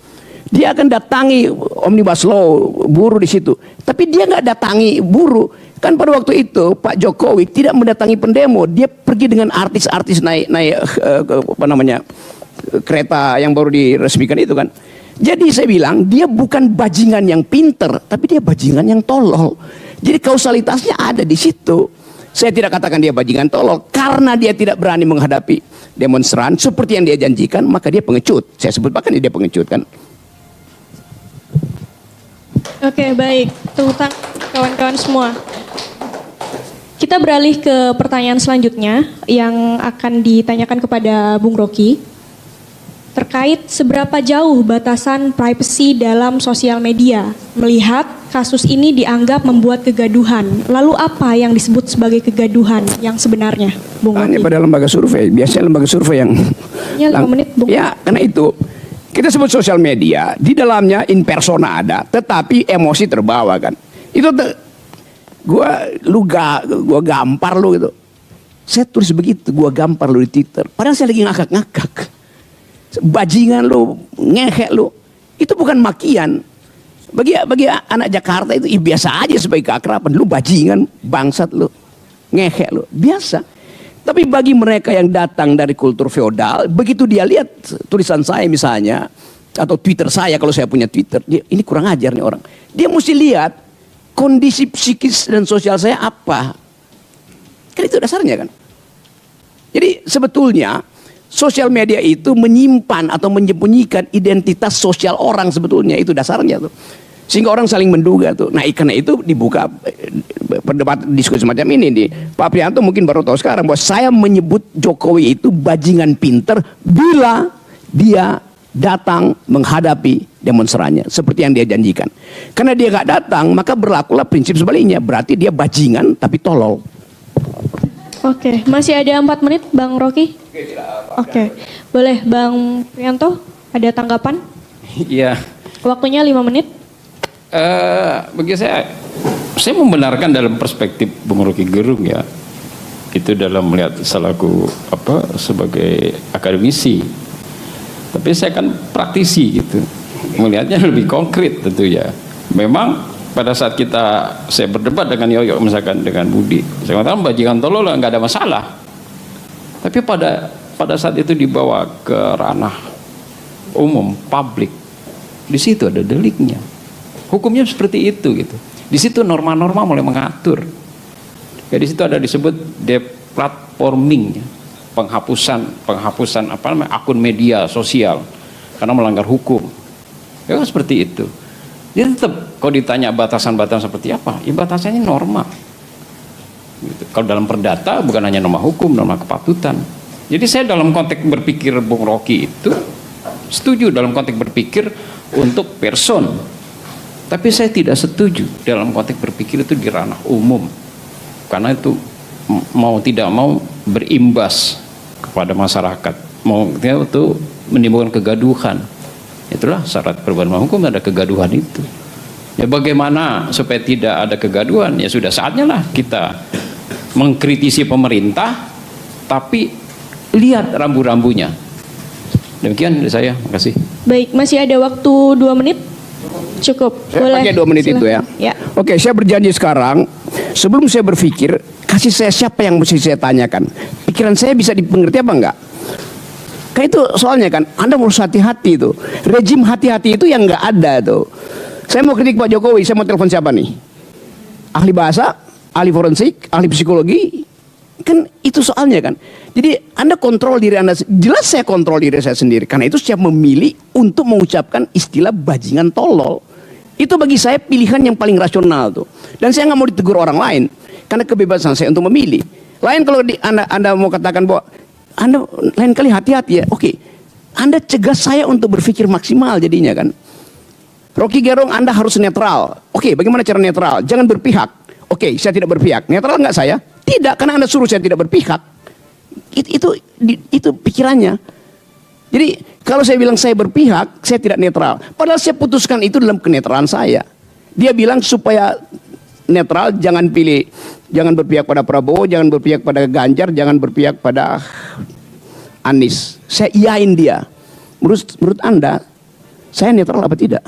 Dia akan datangi omnibus law, buruh di situ. Tapi dia nggak datangi buruh. Kan pada waktu itu Pak Jokowi tidak mendatangi pendemo, dia pergi dengan artis-artis naik kereta yang baru diresmikan itu kan. Jadi saya bilang dia bukan bajingan yang pinter, tapi dia bajingan yang tolol. Jadi kausalitasnya ada di situ. Saya tidak katakan dia bajingan tolol karena dia tidak berani menghadapi demonstran seperti yang dia janjikan, maka dia pengecut. Saya sebut bahkan dia pengecut kan. Oke, baik. Tepuk tangan kawan-kawan semua. Kita beralih ke pertanyaan selanjutnya yang akan ditanyakan kepada Bung Rocky. Terkait seberapa jauh batasan privacy dalam sosial media, melihat kasus ini dianggap membuat kegaduhan. Lalu apa yang disebut sebagai kegaduhan yang sebenarnya, Bung Hanya Rocky? pada lembaga survei, biasanya lembaga survei yang Ya, 5 menit, Bung. Ya, karena itu kita sebut sosial media, di dalamnya in persona ada, tetapi emosi terbawa kan. Itu gua gampar lu gitu. Saya tulis begitu, gua gampar lu di Twitter. Padahal saya lagi ngakak-ngakak. Bajingan lu, ngehek lu. Itu bukan makian. Bagi anak Jakarta itu biasa aja sebagai keakraban. Lu bajingan, bangsat lu, ngehek lu, biasa. Tapi bagi mereka yang datang dari kultur feodal, begitu dia lihat tulisan saya misalnya, atau Twitter saya kalau saya punya Twitter, ini kurang ajar nih orang. Dia mesti lihat kondisi psikis dan sosial saya apa. Kan itu dasarnya kan. Jadi sebetulnya sosial media itu menyimpan atau menyembunyikan identitas sosial orang sebetulnya. Itu dasarnya tuh. Sehingga orang saling menduga tuh. Nah karena itu dibuka perdebatan diskusi semacam ini nih. Pak Prianto mungkin baru tahu sekarang bahwa saya menyebut Jokowi itu bajingan pinter bila dia datang menghadapi demonstrannya seperti yang dia janjikan. Karena dia gak datang, maka berlakulah prinsip sebaliknya. Berarti dia bajingan tapi tolol. Oke, masih ada 4 menit, Bang Rocky. Oke, boleh Bang Prianto, ada tanggapan? Iya. Waktunya 5 menit. Bagi saya membenarkan dalam perspektif Bung Rocky Gerung ya. Itu dalam melihat selaku sebagai akademisi. Tapi saya kan praktisi gitu, melihatnya lebih konkret tentu ya. Memang pada saat saya berdebat dengan Yoyo misalkan dengan Budi, saya katakan bajingan tolol lah, nggak ada masalah. Tapi pada saat itu dibawa ke ranah umum, publik, di situ ada deliknya. Hukumnya seperti itu gitu. Di situ norma-norma mulai mengatur. Ya di situ ada disebut deplatforming, penghapusan akun media sosial karena melanggar hukum. Ya kan seperti itu. Jadi tetap kalau ditanya batasan-batasan seperti apa, ya batasannya norma. Gitu. Kalau dalam perdata bukan hanya norma hukum, norma kepatutan. Jadi saya dalam konteks berpikir Bung Rocky itu setuju dalam konteks berpikir untuk person. Tapi saya tidak setuju dalam konteks berpikir itu di ranah umum. Karena itu mau tidak mau berimbas kepada masyarakat, mau itu menimbulkan kegaduhan. Itulah syarat perubahan hukum, ada kegaduhan itu. Ya bagaimana supaya tidak ada kegaduhan? Ya sudah saatnya lah kita mengkritisi pemerintah, tapi lihat rambu-rambunya. Demikian dari saya, makasih. Baik, masih ada waktu 2 menit. Cukup. Saya pakai 2 menit itu ya. Ya. Oke, saya berjanji sekarang, sebelum saya berpikir, kasih saya siapa yang mesti saya tanyakan. Pikiran saya bisa dipengerti apa enggak? Kayak itu soalnya kan, Anda harus hati-hati tuh. Rejim hati-hati itu yang enggak ada tuh. Saya mau kritik Pak Jokowi, saya mau telepon siapa nih? Ahli bahasa, ahli forensik, ahli psikologi. Kan itu soalnya kan. Jadi Anda kontrol diri Anda. Jelas saya kontrol diri saya sendiri. Karena itu saya memilih untuk mengucapkan istilah bajingan tolol. Itu bagi saya pilihan yang paling rasional tuh. Dan saya nggak mau ditegur orang lain. Karena kebebasan saya untuk memilih. Lain kalau Anda mau katakan bahwa Anda lain kali hati-hati ya. Oke. Anda cegah saya untuk berpikir maksimal jadinya kan. Rocky Gerung, Anda harus netral. Oke, bagaimana cara netral? Jangan berpihak. Oke, saya tidak berpihak. Netral nggak saya? Tidak, karena Anda suruh saya tidak berpihak. Itu pikirannya. Jadi kalau saya bilang saya berpihak, saya tidak netral. Padahal saya putuskan itu dalam kenetralan saya. Dia bilang supaya netral, jangan pilih, jangan berpihak pada Prabowo, jangan berpihak pada Ganjar, jangan berpihak pada Anies. Saya iyain dia. Menurut Anda, saya netral apa tidak?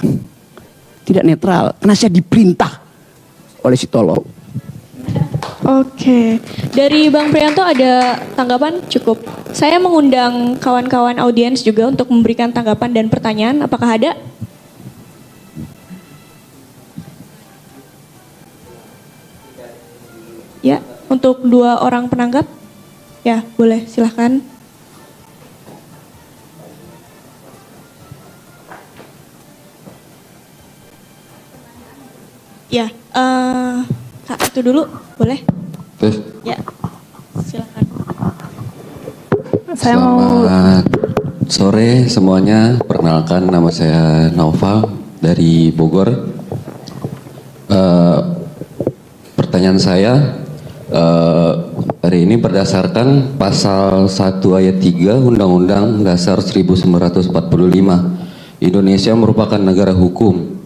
Tidak netral, karena saya diperintah oleh si tolol. Oke, dari Bang Prianto ada tanggapan? Cukup. Saya mengundang kawan-kawan audiens juga untuk memberikan tanggapan dan pertanyaan. Apakah ada? Ya, untuk 2 orang penanggap. Ya, boleh, silahkan. Ya, itu dulu, boleh? Ya, silakan. Selamat sore semuanya. Perkenalkan, nama saya Naufal dari Bogor. Pertanyaan saya hari ini berdasarkan pasal 1 ayat 3 Undang-Undang Dasar 1945. Indonesia merupakan negara hukum.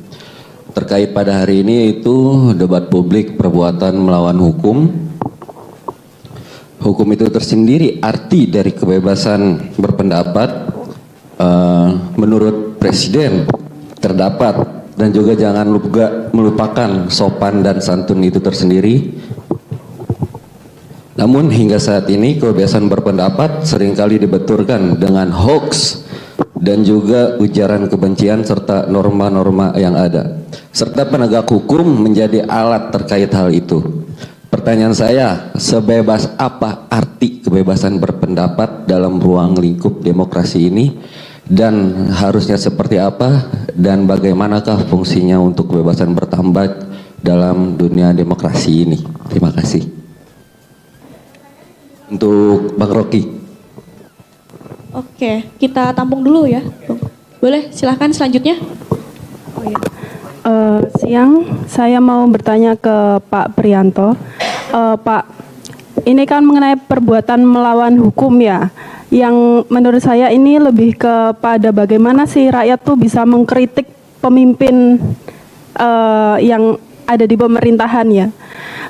Terkait pada hari ini itu debat publik perbuatan melawan hukum. Hukum itu tersendiri arti dari kebebasan berpendapat menurut Presiden terdapat, dan juga jangan melupakan sopan dan santun itu tersendiri. Namun hingga saat ini kebebasan berpendapat seringkali dibenturkan dengan hoax dan juga ujaran kebencian serta norma-norma yang ada, serta penegak hukum menjadi alat terkait hal itu. Pertanyaan saya, sebebas apa arti kebebasan berpendapat dalam ruang lingkup demokrasi ini, dan harusnya seperti apa, dan bagaimanakah fungsinya untuk kebebasan berpendapat dalam dunia demokrasi ini? Terima kasih. Untuk Bang Rocky. Oke, kita tampung dulu ya. Boleh, silahkan selanjutnya. Siang, saya mau bertanya ke Pak Prianto. Pak, ini kan mengenai perbuatan melawan hukum ya, yang menurut saya ini lebih kepada bagaimana sih rakyat tuh bisa mengkritik pemimpin yang ada di pemerintahan ya.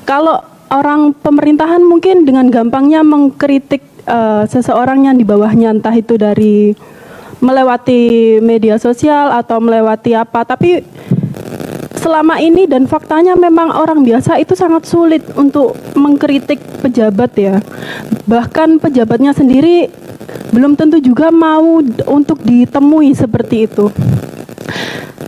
Kalau orang pemerintahan mungkin dengan gampangnya mengkritik seseorang yang di bawahnya, entah itu dari melewati media sosial atau melewati apa, tapi selama ini dan faktanya memang orang biasa itu sangat sulit untuk mengkritik pejabat ya. Bahkan pejabatnya sendiri belum tentu juga mau untuk ditemui seperti itu.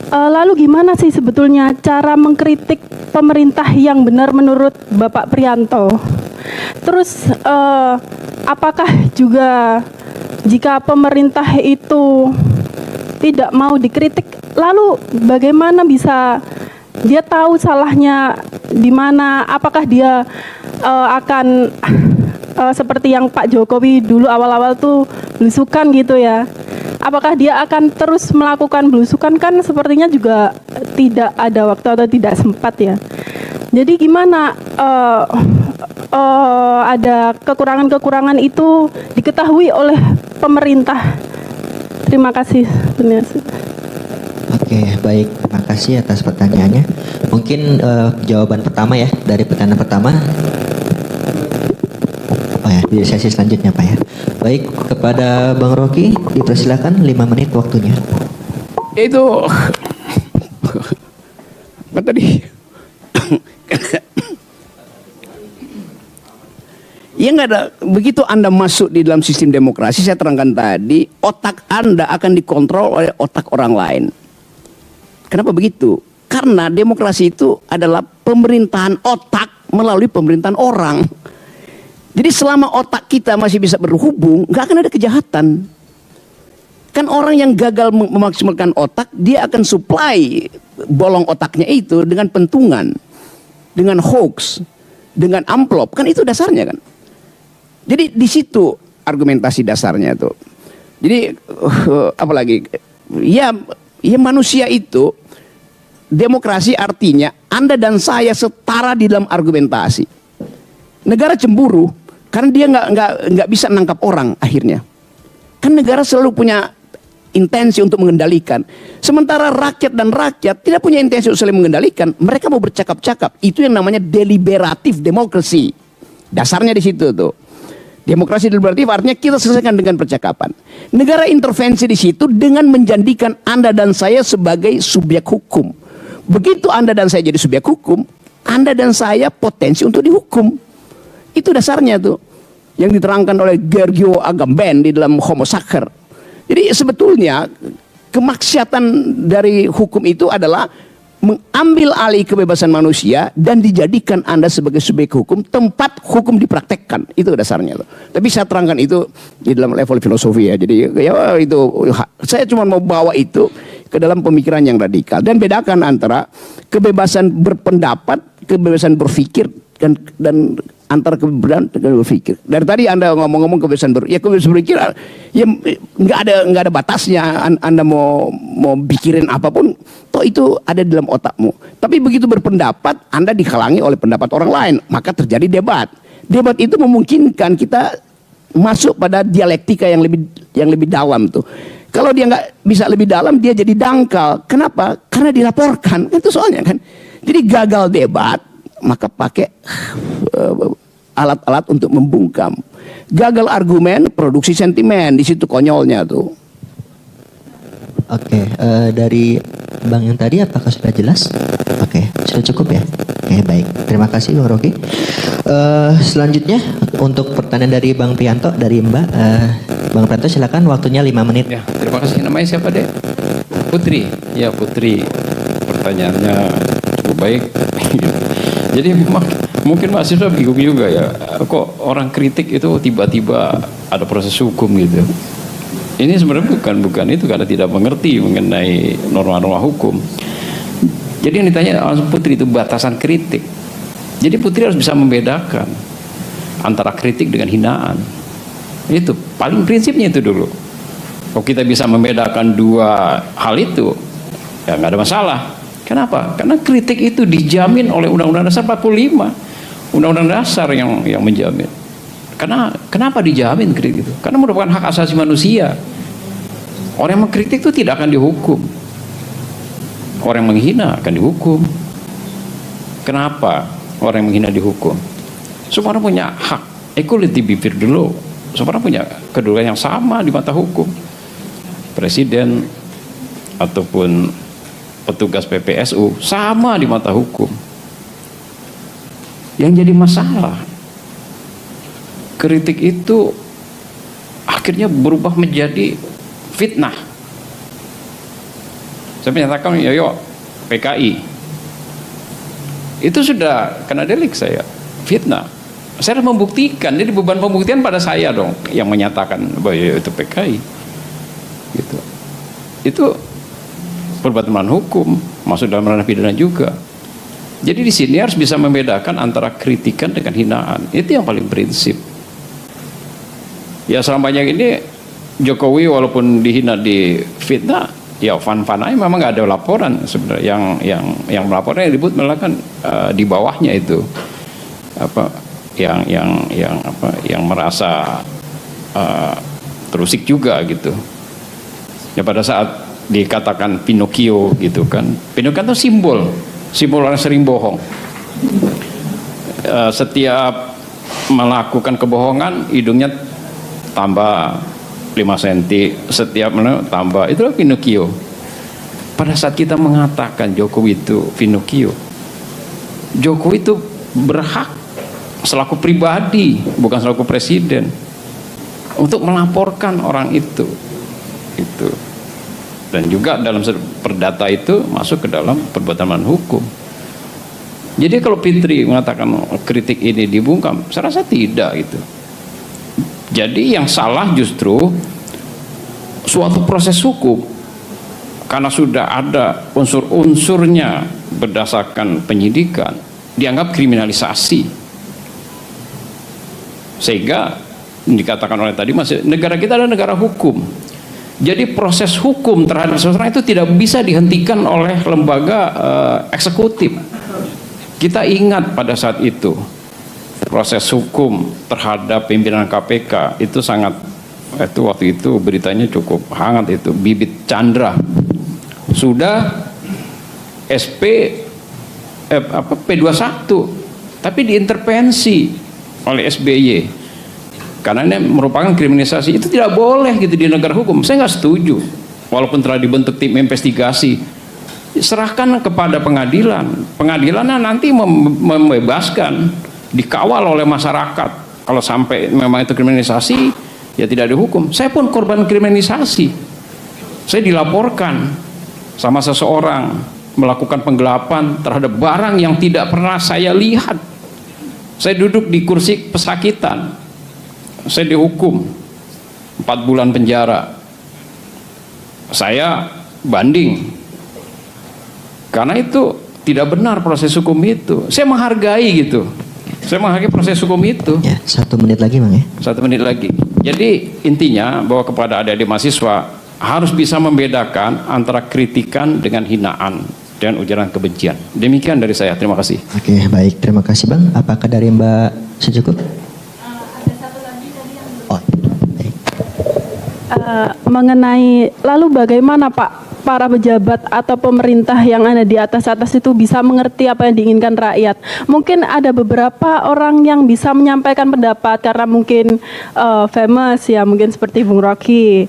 Lalu gimana sih sebetulnya cara mengkritik pemerintah yang benar menurut Bapak Prianto? Terus apakah juga jika pemerintah itu tidak mau dikritik, lalu bagaimana bisa dia tahu salahnya di mana? Apakah dia akan seperti yang Pak Jokowi dulu awal-awal tuh belusukan gitu ya? Apakah dia akan terus melakukan belusukan? Kan sepertinya juga tidak ada waktu atau tidak sempat ya. Jadi gimana ada kekurangan-kekurangan itu diketahui oleh pemerintah? Terima kasih. Oke, baik. Terima kasih atas pertanyaannya. Mungkin jawaban pertama ya, dari pertanyaan pertama. Oh ya, di sesi selanjutnya Pak ya. Baik, kepada Bang Rocky dipersilakan 5 menit waktunya. Itu apa tadi? Ya nggak ada. Begitu Anda masuk di dalam sistem demokrasi, saya terangkan tadi, otak Anda akan dikontrol oleh otak orang lain. Kenapa begitu? Karena demokrasi itu adalah pemerintahan otak melalui pemerintahan orang. Jadi selama otak kita masih bisa berhubung, nggak akan ada kejahatan. Kan orang yang gagal memaksimalkan otak, dia akan supply bolong otaknya itu dengan pentungan, dengan hoax, dengan amplop. Kan itu dasarnya kan. Jadi di situ argumentasi dasarnya tuh. Jadi apalagi ya manusia itu, demokrasi artinya Anda dan saya setara di dalam argumentasi. Negara cemburu karena dia nggak bisa nangkap orang akhirnya. Kan negara selalu punya intensi untuk mengendalikan. Sementara rakyat dan rakyat tidak punya intensi untuk saling mengendalikan. Mereka mau bercakap-cakap. Itu yang namanya deliberatif demokrasi. Dasarnya di situ tuh. Demokrasi deliberatif artinya kita selesaikan dengan percakapan. Negara intervensi di situ dengan menjadikan Anda dan saya sebagai subjek hukum. Begitu Anda dan saya jadi subjek hukum, Anda dan saya potensi untuk dihukum. Itu dasarnya tuh. Yang diterangkan oleh Giorgio Agamben di dalam Homo Sacer. Jadi sebetulnya kemaksiatan dari hukum itu adalah mengambil alih kebebasan manusia dan dijadikan Anda sebagai subjek hukum tempat hukum dipraktekkan. Itu dasarnya loh. Tapi saya terangkan itu di dalam level filosofi ya. Jadi ya itu saya cuma mau bawa itu ke dalam pemikiran yang radikal dan bedakan antara kebebasan berpendapat, kebebasan berpikir dan antara kebebasan dan berpikir. Dari tadi Anda ngomong-ngomong kebebasan berpikir ya nggak ada batasnya. Anda mau pikirin apapun, toh itu ada di dalam otakmu. Tapi begitu berpendapat, Anda dihalangi oleh pendapat orang lain, maka terjadi debat. Debat itu memungkinkan kita masuk pada dialektika yang lebih dalam tuh. Kalau dia nggak bisa lebih dalam, dia jadi dangkal. Kenapa? Karena dilaporkan. Itu soalnya kan. Jadi gagal debat, maka pakai alat-alat untuk membungkam. Gagal argumen, produksi sentimen. Di situ konyolnya tuh. Oke, dari Bang yang tadi apakah sudah jelas? Oke, sudah cukup ya? Oke, baik. Terima kasih Bang Rocky. Selanjutnya untuk pertanyaan dari Bang Prianto, dari Mbak. Bang Prianto silakan, waktunya 5 menit. Ya, terima kasih. Namanya siapa deh? Putri. Ya, Putri. Pertanyaannya cukup baik. Jadi memang mungkin mahasiswa bingung juga ya. Kok orang kritik itu tiba-tiba ada proses hukum gitu. Ini sebenarnya bukan itu karena tidak mengerti mengenai norma-norma hukum. Jadi yang ditanya langsung Putri itu batasan kritik. Jadi Putri harus bisa membedakan antara kritik dengan hinaan. Itu paling prinsipnya itu dulu. Kalau kita bisa membedakan dua hal itu, ya nggak ada masalah. Kenapa? Karena kritik itu dijamin oleh Undang-Undang Dasar 45. Undang-Undang Dasar yang menjamin. Kenapa dijamin kritik itu? Karena merupakan hak asasi manusia. Orang yang mengkritik itu tidak akan dihukum. Orang yang menghina akan dihukum. Kenapa orang yang menghina dihukum? Semua orang punya hak. Equality before the law. Semua orang punya kedudukan yang sama di mata hukum. Presiden ataupun petugas PPSU sama di mata hukum. Yang jadi masalah, kritik itu akhirnya berubah menjadi fitnah. Saya menyatakan yo PKI itu sudah kena delik saya, fitnah. Saya harus membuktikan, jadi beban pembuktian pada saya dong yang menyatakan bahwa itu PKI. Gitu. Itu perbuatan melawan hukum, masuk dalam ranah pidana juga. Jadi di sini harus bisa membedakan antara kritikan dengan hinaan. Itu yang paling prinsip. Ya selama banyak ini Jokowi walaupun dihina di fitnah, ya fan-fan aja, memang nggak ada laporan sebenarnya. Yang melaporkan yang ribut malah kan di bawahnya itu yang merasa terusik juga gitu. Ya pada saat dikatakan Pinocchio gitu kan, Pinocchio itu simbol orang sering bohong. Setiap melakukan kebohongan hidungnya tambah 5 cm, setiap tambah, itulah Pinocchio. Pada saat kita mengatakan Jokowi itu Pinocchio, Jokowi itu berhak selaku pribadi, bukan selaku presiden, untuk melaporkan orang itu. Dan juga dalam perdata itu masuk ke dalam perbuatan melawan hukum. Jadi kalau Fitri mengatakan kritik ini dibungkam, saya rasa tidak gitu. Jadi yang salah justru suatu proses hukum, karena sudah ada unsur-unsurnya berdasarkan penyidikan, dianggap kriminalisasi. Sehingga dikatakan oleh tadi, masih negara kita adalah negara hukum. Jadi proses hukum terhadap seseorang itu tidak bisa dihentikan oleh lembaga eksekutif. Kita ingat pada saat itu proses hukum terhadap pimpinan KPK itu sangat Itu waktu itu beritanya cukup hangat itu, Bibit Chandra sudah P21 tapi diintervensi oleh SBY karena ini merupakan kriminalisasi. Itu tidak boleh gitu di negara hukum. Saya nggak setuju. Walaupun telah dibentuk tim investigasi, serahkan kepada pengadilan. Pengadilannya nanti membebaskan, dikawal oleh masyarakat. Kalau sampai memang itu kriminalisasi, ya tidak dihukum. Saya pun korban kriminalisasi. Saya dilaporkan sama seseorang melakukan penggelapan terhadap barang yang tidak pernah saya lihat. Saya duduk di kursi pesakitan. Saya dihukum 4 bulan penjara. Saya banding. Karena itu tidak benar proses hukum itu. Saya menghargai gitu. Saya menghargai proses hukum itu. Ya, 1 menit lagi Bang ya. 1 menit lagi. Jadi intinya bahwa kepada adik-adik mahasiswa harus bisa membedakan antara kritikan dengan hinaan dan ujaran kebencian. Demikian dari saya. Terima kasih. Oke, baik. Terima kasih Bang. Apakah dari Mbak secukup? Ada satu lagi tadi yang Oh, baik. mengenai lalu bagaimana Pak para pejabat atau pemerintah yang ada di atas-atas itu bisa mengerti apa yang diinginkan rakyat. Mungkin ada beberapa orang yang bisa menyampaikan pendapat karena mungkin famous ya, mungkin seperti Bung Rocky.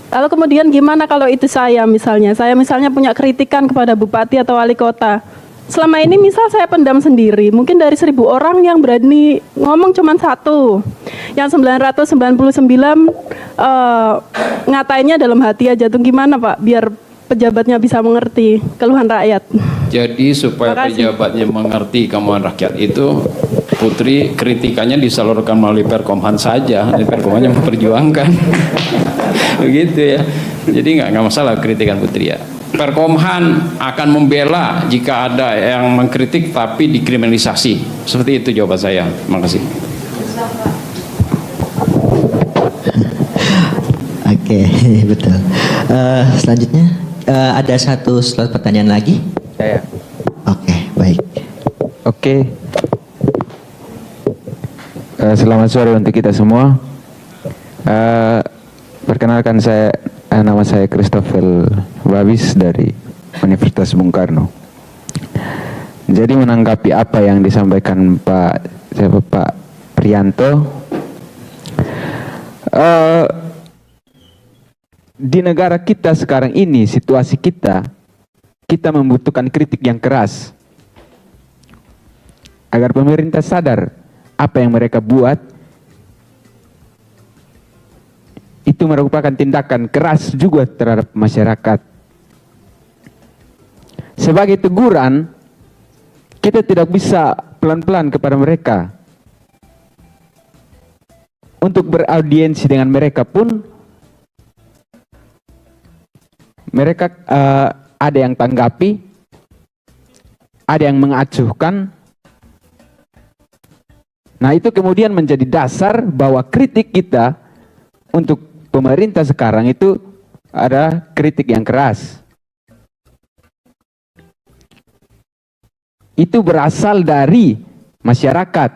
Lalu kemudian gimana kalau itu saya misalnya punya kritikan kepada bupati atau wali kota. Selama ini misal saya pendam sendiri, mungkin dari 1.000 orang yang berani ngomong cuma 1. Yang 999 ngatainnya dalam hati aja tuh, gimana Pak biar pejabatnya bisa mengerti keluhan rakyat. Jadi supaya pejabatnya mengerti keluhan rakyat itu, Putri, kritikannya disalurkan melalui Perkomhan saja. Perkomhan yang memperjuangkan. Begitu ya. Jadi nggak masalah kritikan Putri ya. Perkomhan akan membela jika ada yang mengkritik tapi dikriminalisasi. Seperti itu jawaban saya. Terima kasih. Oke, betul. Selanjutnya ada satu slot pertanyaan lagi. Saya. Oke, baik. Oke. Selamat sore untuk kita semua. Perkenalkan nama saya Christopher Babis dari Universitas Bung Karno. Jadi menanggapi apa yang disampaikan Pak Prianto, di negara kita sekarang ini, situasi kita membutuhkan kritik yang keras agar pemerintah sadar apa yang mereka buat itu merupakan tindakan keras juga terhadap masyarakat. Sebagai teguran, kita tidak bisa pelan-pelan kepada mereka. Untuk beraudiensi dengan mereka pun, mereka ada yang tanggapi, ada yang mengacuhkan. Nah, itu kemudian menjadi dasar bahwa kritik kita untuk pemerintah sekarang itu ada kritik yang keras. Itu berasal dari masyarakat.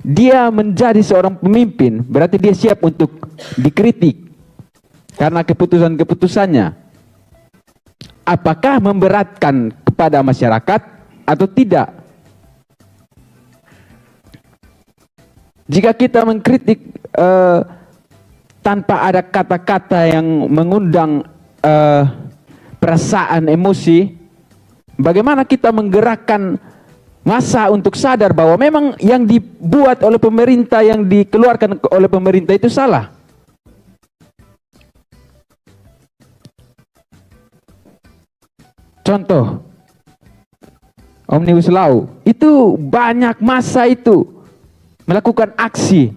Dia menjadi seorang pemimpin, berarti dia siap untuk dikritik karena keputusan-keputusannya. Apakah memberatkan kepada masyarakat atau tidak? Jika kita mengkritik tanpa ada kata-kata yang mengundang perasaan emosi, bagaimana kita menggerakkan massa untuk sadar bahwa memang yang dibuat oleh pemerintah, yang dikeluarkan oleh pemerintah itu salah? Contoh, Omnibus Law, itu banyak massa itu melakukan aksi.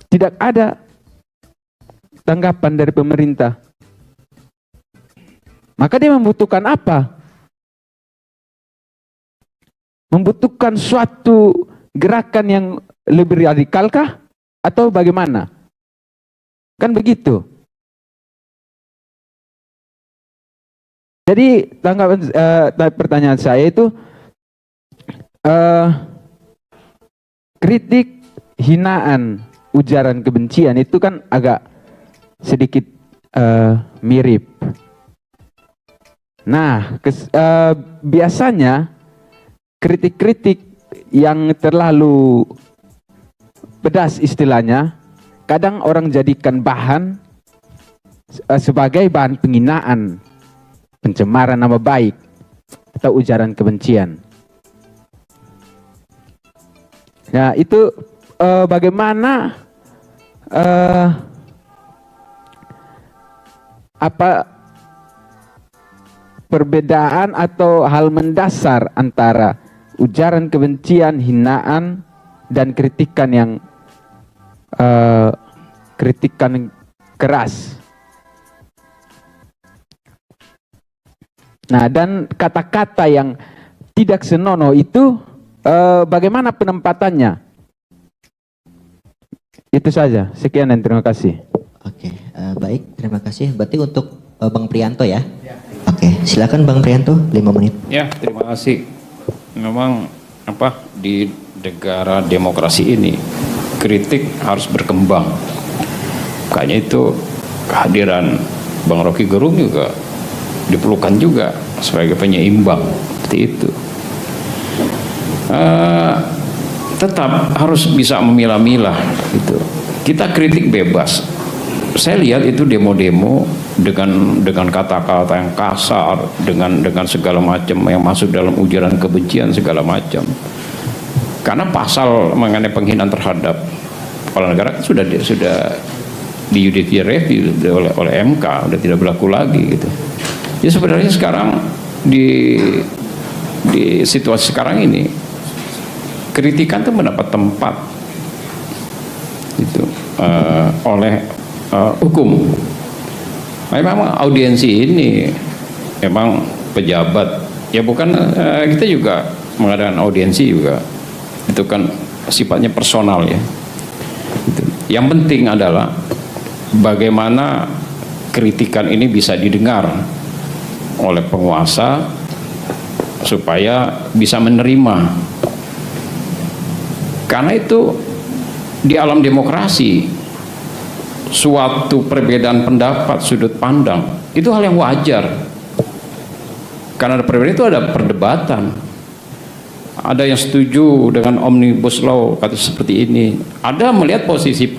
Tidak ada tanggapan dari pemerintah. Maka dia membutuhkan apa? Membutuhkan suatu gerakan yang lebih radikalkah? Atau bagaimana? Kan begitu. Jadi tanggapan pertanyaan saya itu, kritik, hinaan, ujaran kebencian itu kan agak sedikit mirip. Nah, biasanya kritik-kritik yang terlalu pedas istilahnya, kadang orang jadikan bahan sebagai bahan penghinaan, pencemaran nama baik, atau ujaran kebencian. Nah, itu bagaimana apa perbedaan atau hal mendasar antara ujaran kebencian, hinaan, dan kritikan keras. Nah, dan kata-kata yang tidak senonoh itu bagaimana penempatannya? Itu saja. Sekian dan terima kasih. Oke, baik, terima kasih. Berarti untuk Bang Prianto ya? Oke, silakan Bang Prianto, 5 menit. Ya, terima kasih. Memang di negara demokrasi ini kritik harus berkembang. Makanya itu kehadiran Bang Rocky Gerung juga diperlukan juga sebagai penyeimbang seperti itu. Tetap harus bisa memilah-milah gitu. Kita kritik bebas. Saya lihat itu demo-demo dengan kata-kata yang kasar, dengan segala macam yang masuk dalam ujaran kebencian segala macam. Karena pasal mengenai penghinaan terhadap kepala negara sudah di judicial review oleh MK, sudah tidak berlaku lagi gitu. Ya sebenarnya sekarang di situasi sekarang ini kritikan itu mendapat tempat gitu oleh hukum. Memang audiensi ini memang pejabat ya, bukan kita juga mengadakan audiensi juga, itu kan sifatnya personal ya gitu. Yang penting adalah bagaimana kritikan ini bisa didengar oleh penguasa supaya bisa menerima. Karena itu di alam demokrasi suatu perbedaan pendapat, sudut pandang itu hal yang wajar. Karena ada perbedaan itu ada perdebatan. Ada yang setuju dengan omnibus law kata seperti ini. Ada melihat posisi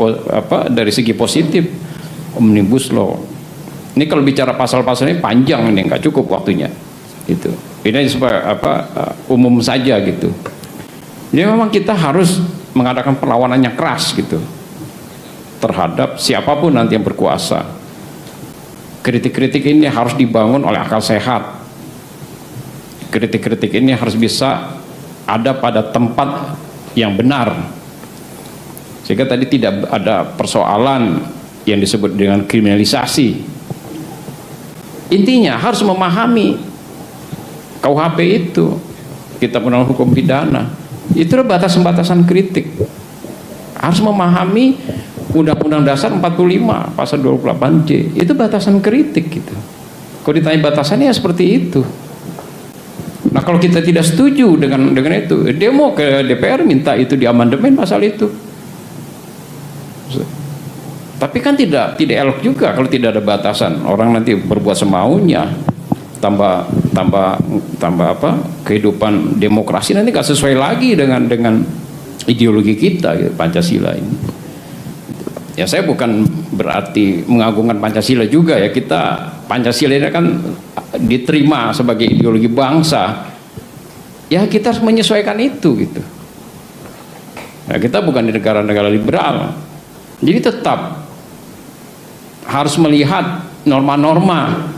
dari segi positif omnibus law. Ini kalau bicara pasal-pasal ini panjang, ini nggak cukup waktunya. Itu. Ini supaya umum saja gitu. Jadi memang kita harus mengadakan perlawanan yang keras gitu terhadap siapapun nanti yang berkuasa. Kritik-kritik ini harus dibangun oleh akal sehat. Kritik-kritik ini harus bisa ada pada tempat yang benar, sehingga tadi tidak ada persoalan yang disebut dengan kriminalisasi. Intinya harus memahami KUHP itu, Kitab Undang-Undang Hukum Pidana, itu batasan-batasan kritik. Harus memahami Undang-Undang Dasar 45 pasal 28J, itu batasan kritik gitu. Kalau ditanya batasannya ya seperti itu. Nah, kalau kita tidak setuju dengan itu, demo ke DPR minta itu diamandemen pasal itu. Tapi kan tidak elok juga kalau tidak ada batasan. Orang nanti berbuat semaunya, tambah kehidupan demokrasi nanti nggak sesuai lagi dengan ideologi kita gitu, Pancasila ini. Ya saya bukan berarti mengagungkan Pancasila juga ya, kita Pancasila ini kan diterima sebagai ideologi bangsa, ya kita harus menyesuaikan itu gitu. Nah, kita bukan di negara-negara liberal, jadi tetap harus melihat norma-norma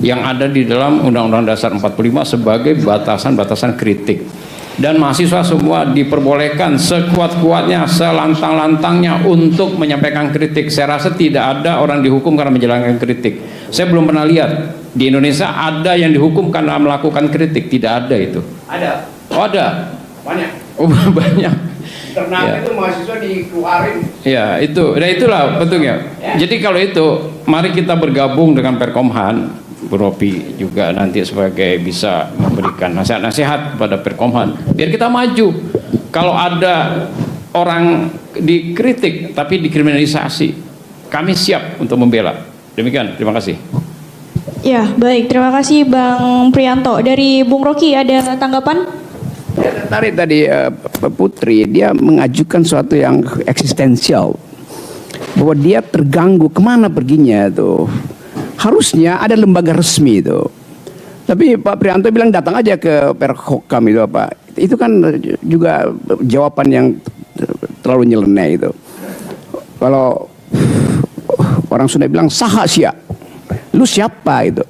yang ada di dalam Undang-Undang Dasar 45 sebagai batasan-batasan kritik. Dan mahasiswa semua diperbolehkan sekuat-kuatnya, selantang-lantangnya untuk menyampaikan kritik. Saya rasa tidak ada orang dihukum karena menjalankan kritik. Saya belum pernah lihat di Indonesia ada yang dihukum karena melakukan kritik. Tidak ada itu. Ada. Oh ada. Banyak. Oh banyak. Ternyata Ya. itu mahasiswa dikeluarin. Ya itu. Nah itulah bentuknya. Ya. Jadi kalau itu, mari kita bergabung dengan Perkomhan. Bu Ropi juga nanti sebagai bisa memberikan nasihat-nasihat pada Perkomhan biar kita maju. Kalau ada orang dikritik tapi dikriminalisasi, kami siap untuk membela. Demikian, terima kasih. Ya, baik. Terima kasih Bang Priyanto. Dari Bung Rocky ada tanggapan? Tarik tadi Putri, dia mengajukan suatu yang eksistensial, bahwa dia terganggu kemana perginya tuh. Harusnya ada lembaga resmi itu. Tapi Pak Priyanto bilang datang aja ke Perhokam itu apa. Itu kan juga jawaban yang terlalu nyeleneh itu. Kalau orang Sunda bilang saha sia, lu siapa itu?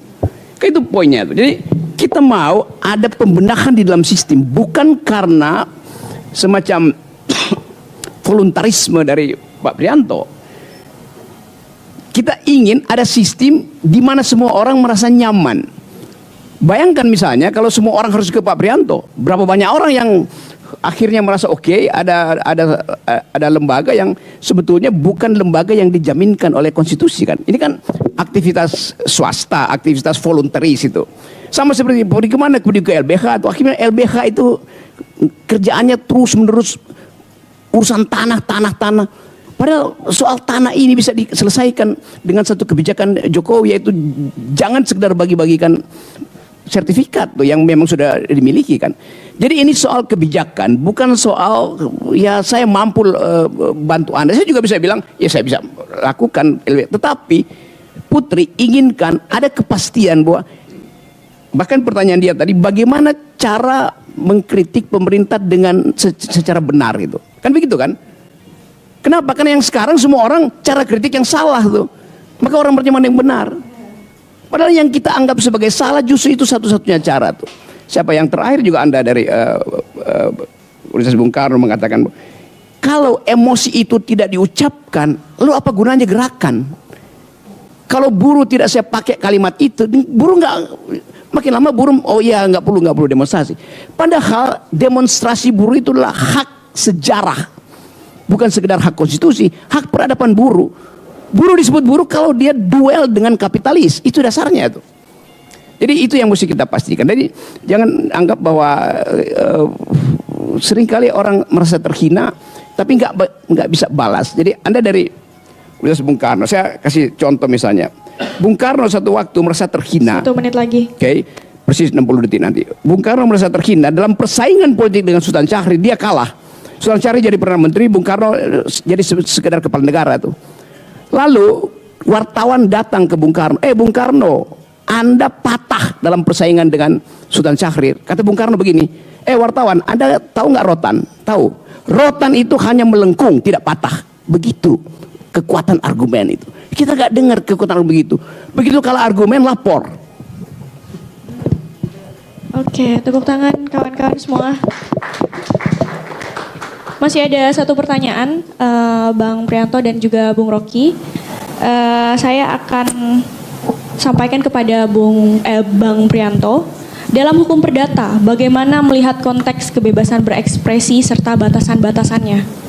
Kayak itu poinnya itu. Jadi kita mau ada pembenahan di dalam sistem, bukan karena semacam voluntarisme dari Pak Priyanto. Kita ingin ada sistem di mana semua orang merasa nyaman. Bayangkan misalnya kalau semua orang harus ke Pak Priyanto, berapa banyak orang yang akhirnya merasa oke, ada lembaga yang sebetulnya bukan lembaga yang dijaminkan oleh konstitusi kan. Ini kan aktivitas swasta, aktivitas voluntaris itu. Sama seperti kemana ke LBH, atau akhirnya LBH itu kerjaannya terus menerus urusan tanah. Padahal soal tanah ini bisa diselesaikan dengan satu kebijakan Jokowi, yaitu jangan sekedar bagi-bagikan sertifikat tuh yang memang sudah dimiliki kan. Jadi ini soal kebijakan, bukan soal ya saya mampu bantu Anda. Saya juga bisa bilang ya saya bisa lakukan, tetapi Putri inginkan ada kepastian bahwa, bahkan pertanyaan dia tadi, bagaimana cara mengkritik pemerintah dengan secara benar itu. Kan begitu kan? Kenapa? Karena yang sekarang semua orang cara kritik yang salah tuh. Maka orang berteman yang benar. Padahal yang kita anggap sebagai salah justru itu satu-satunya cara tuh. Siapa yang terakhir juga Anda dari Universitas Bung Karno mengatakan, kalau emosi itu tidak diucapkan, lalu apa gunanya gerakan? Kalau buruh tidak saya pakai kalimat itu, buruh nggak, makin lama buruh oh ya nggak perlu demonstrasi. Padahal demonstrasi buruh itu adalah hak sejarah, bukan sekedar hak konstitusi, hak peradaban buruh. Buruh disebut buruh kalau dia duel dengan kapitalis, itu dasarnya itu. Jadi itu yang mesti kita pastikan. Jadi jangan anggap bahwa seringkali orang merasa terhina, tapi nggak bisa balas. Jadi Anda dari Universitas Bung Karno, saya kasih contoh misalnya, Bung Karno satu waktu merasa terhina. 1 menit lagi. Oke, persis 60 detik nanti. Bung Karno merasa terhina dalam persaingan politik dengan Sultan Syahrir, dia kalah. Sultan Syahrir jadi Perdana Menteri, Bung Karno jadi sekedar kepala negara tuh. Lalu wartawan datang ke Bung Karno, Bung Karno, Anda patah dalam persaingan dengan Sultan Syahrir. Kata Bung Karno begini, wartawan, Anda tahu nggak rotan? Tahu. Rotan itu hanya melengkung, tidak patah. Begitu kekuatan argumen itu. Kita nggak dengar kekuatan argumen begitu. Begitu kalau argumen lapor. Oke, tepuk tangan kawan-kawan semua. Masih ada satu pertanyaan, Bang Priyanto dan juga Bung Rocky. Saya akan sampaikan kepada Bang Priyanto. Dalam hukum perdata, bagaimana melihat konteks kebebasan berekspresi serta batasan-batasannya?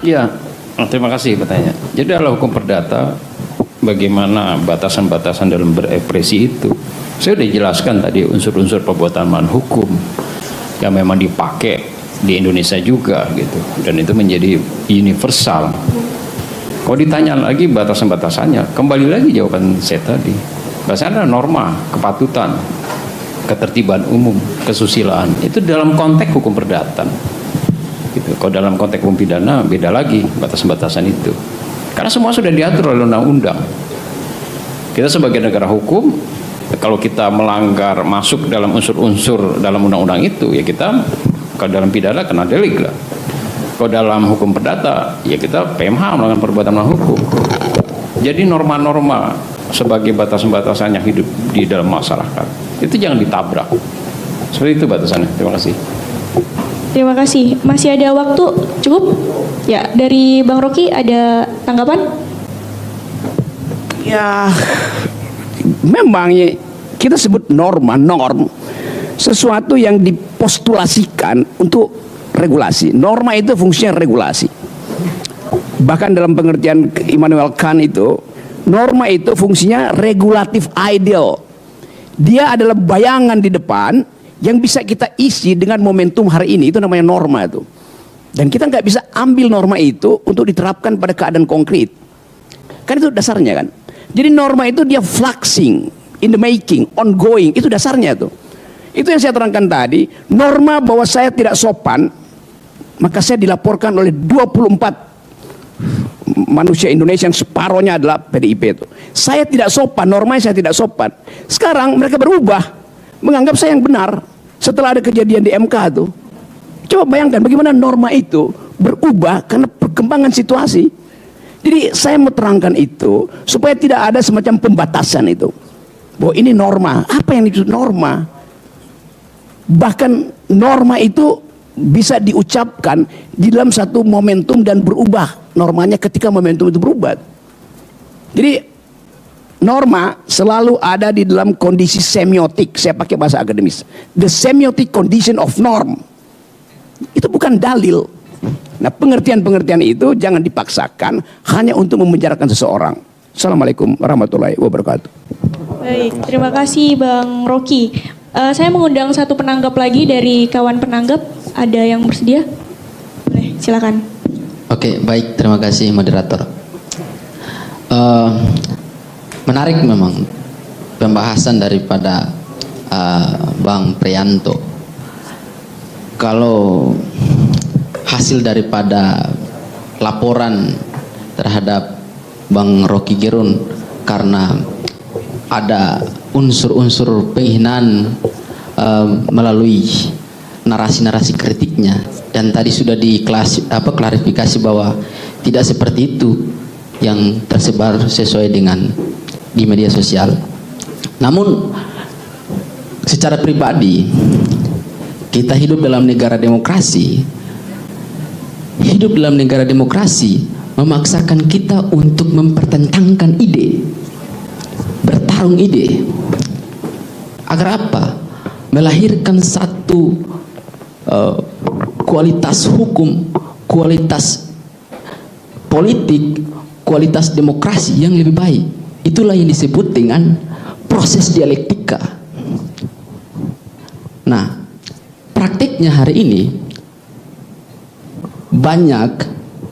Ya, terima kasih pertanyaan. Jadi dalam hukum perdata, bagaimana batasan-batasan dalam berekspresi itu? Saya sudah jelaskan tadi unsur-unsur perbuatan melawan hukum yang memang dipakai di Indonesia juga gitu, dan itu menjadi universal. Kalau ditanya lagi batasan-batasannya, kembali lagi jawaban saya tadi. Bahasanya adalah norma, kepatutan, ketertiban umum, kesusilaan. Itu dalam konteks hukum perdata. Gitu. Kalau dalam konteks hukum pidana beda lagi batasan-batasan itu. Karena semua sudah diatur oleh undang-undang. Kita sebagai negara hukum, kalau kita melanggar masuk dalam unsur-unsur dalam undang-undang itu, ya kita kalau dalam pidana kena delik lah. Kalau dalam hukum perdata, ya kita PMH melakukan perbuatan melawan hukum. Jadi norma-norma sebagai batasan-batasan yang hidup di dalam masyarakat itu jangan ditabrak. Seperti itu batasannya. Terima kasih. Terima kasih. Masih ada waktu cukup? Ya, dari Bang Rocky ada tanggapan? Ya, memang ya, kita sebut norm sesuatu yang dipostulasikan untuk regulasi. Norma itu fungsinya regulasi. Bahkan dalam pengertian Immanuel Kant itu, norma itu fungsinya regulatif ideal. Dia adalah bayangan di depan yang bisa kita isi dengan momentum hari ini, itu namanya norma itu. Dan kita nggak bisa ambil norma itu untuk diterapkan pada keadaan konkret. Kan itu dasarnya kan. Jadi norma itu dia fluxing, in the making, ongoing, itu dasarnya tuh. Itu yang saya terangkan tadi, norma bahwa saya tidak sopan, maka saya dilaporkan oleh 24 manusia Indonesia yang separohnya adalah PDIP itu. Saya tidak sopan, normanya saya tidak sopan. Sekarang mereka berubah, menganggap saya yang benar setelah ada kejadian di MK itu. Coba bayangkan bagaimana norma itu berubah karena perkembangan situasi. Jadi saya mau terangkan itu supaya tidak ada semacam pembatasan itu. Bahwa ini norma, apa yang itu norma? Bahkan norma itu bisa diucapkan di dalam satu momentum dan berubah normanya ketika momentum itu berubah. Jadi norma selalu ada di dalam kondisi semiotik. Saya pakai bahasa akademis. The semiotic condition of norm. Itu bukan dalil. Nah, pengertian-pengertian itu jangan dipaksakan hanya untuk memenjarakan seseorang. Assalamualaikum warahmatullahi wabarakatuh. Baik, terima kasih Bang Rocky. Saya mengundang satu penanggap lagi dari kawan penanggap. Ada yang bersedia? Boleh, silakan. Oke, baik, terima kasih moderator. Menarik memang pembahasan daripada Bang Prianto. Kalau hasil daripada laporan terhadap Bang Rocky Gerung karena ada unsur-unsur penghinaan melalui narasi-narasi kritiknya, dan tadi sudah klarifikasi bahwa tidak seperti itu yang tersebar sesuai dengan di media sosial. Namun secara pribadi kita hidup dalam negara demokrasi. Hidup dalam negara demokrasi memaksakan kita untuk mempertentangkan ide, bertarung ide. Agar apa? Melahirkan satu kualitas hukum, kualitas politik, kualitas demokrasi yang lebih baik. Itulah yang disebut dengan proses dialektika. Nah, praktiknya hari ini banyak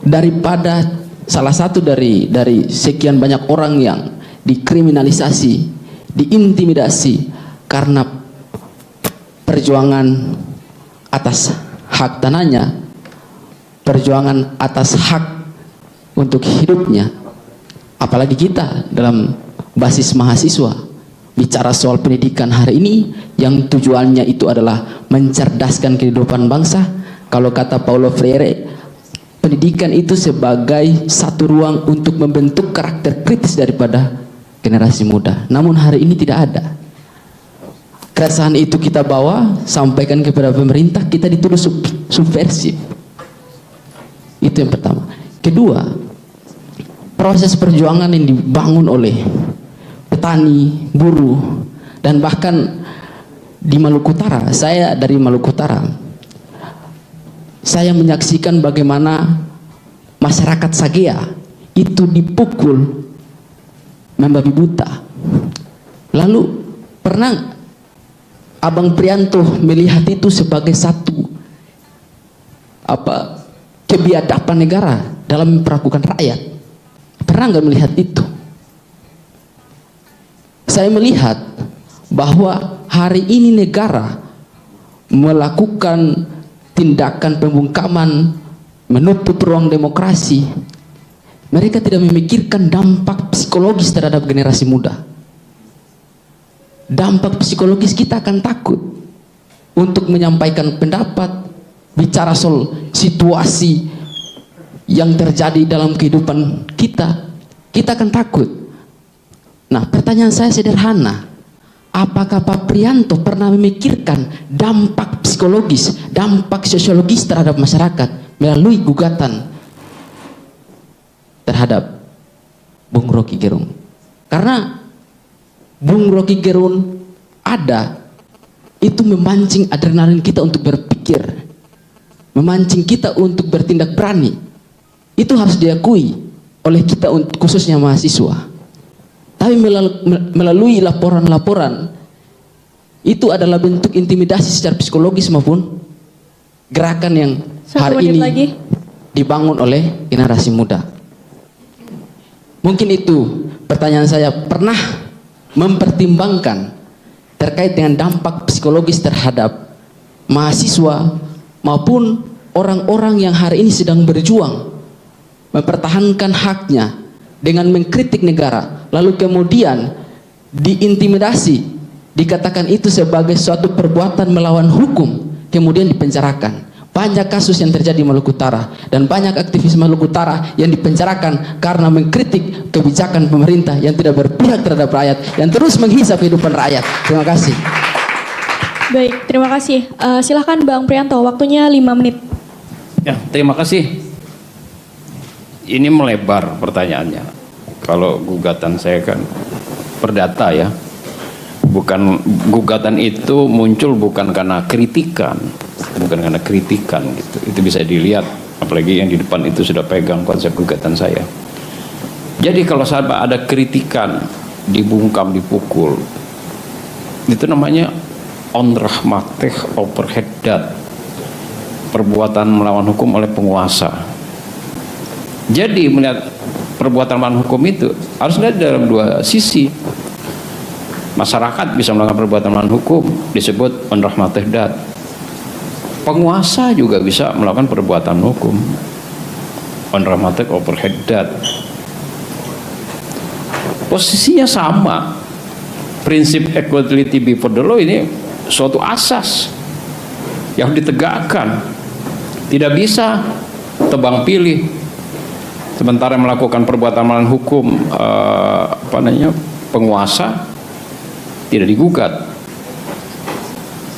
daripada salah satu dari sekian banyak orang yang dikriminalisasi, diintimidasi karena perjuangan atas hak tanahnya, perjuangan atas hak untuk hidupnya. Apalagi kita dalam basis mahasiswa bicara soal pendidikan hari ini yang tujuannya itu adalah mencerdaskan kehidupan bangsa. Kalau kata Paulo Freire, pendidikan itu sebagai satu ruang untuk membentuk karakter kritis daripada generasi muda. Namun hari ini tidak ada. Keresahan itu kita bawa, sampaikan kepada pemerintah, kita dituduh subversif. Itu yang pertama. Kedua, proses perjuangan yang dibangun oleh petani, buruh, dan bahkan di Maluku Utara, saya dari Maluku Utara, saya menyaksikan bagaimana masyarakat Sagea itu dipukul membabi buta. Lalu pernah Abang Prianto melihat itu sebagai satu kebiadaban negara dalam memperlakukan rakyat? Pernah nggak melihat itu? Saya melihat bahwa hari ini negara melakukan tindakan pembungkaman, menutup ruang demokrasi. Mereka tidak memikirkan dampak psikologis terhadap generasi muda. Dampak psikologis, kita akan takut untuk menyampaikan pendapat, bicara soal situasi yang terjadi dalam kehidupan kita. Kita akan takut. Nah, pertanyaan saya sederhana. Apakah Pak Prianto pernah memikirkan dampak psikologis, dampak sosiologis terhadap masyarakat melalui gugatan terhadap Bung Rocky Gerung? Karena Bung Rocky Gerung ada, itu memancing adrenalin kita untuk berpikir, memancing kita untuk bertindak berani. Itu harus diakui oleh kita, khususnya mahasiswa. Tapi melalui laporan-laporan itu adalah bentuk intimidasi secara psikologis maupun gerakan yang 1 hari menit ini lagi. dibangun oleh generasi muda. Mungkin itu pertanyaan saya, pernah mempertimbangkan terkait dengan dampak psikologis terhadap mahasiswa maupun orang-orang yang hari ini sedang berjuang mempertahankan haknya dengan mengkritik negara, lalu kemudian diintimidasi, dikatakan itu sebagai suatu perbuatan melawan hukum, kemudian dipenjarakan. Banyak kasus yang terjadi di Maluku Utara, dan banyak aktivis Maluku Utara yang dipenjarakan karena mengkritik kebijakan pemerintah yang tidak berpihak terhadap rakyat, yang terus menghisap kehidupan rakyat. Terima kasih. Baik, terima kasih. Silahkan Bang Prianto, waktunya 5 menit. Ya, terima kasih. Ini melebar pertanyaannya. Kalau gugatan saya kan perdata ya. Bukan, gugatan itu muncul bukan karena kritikan, gitu. Itu bisa dilihat, apalagi yang di depan itu sudah pegang konsep gugatan saya. Jadi kalau sahabat ada kritikan, dibungkam, dipukul, itu namanya on rahmatih overhead, perbuatan melawan hukum oleh penguasa. Jadi melihat perbuatan melawan hukum itu harus dilihat dalam dua sisi. Masyarakat bisa melakukan perbuatan melawan hukum, disebut on rahmatih dat. Penguasa juga bisa melakukan perbuatan hukum, on rahmatih overhead dat. Posisinya sama. Prinsip equality before the law ini suatu asas yang ditegakkan. Tidak bisa tebang pilih. Sementara melakukan perbuatan melawan hukum penguasa tidak digugat.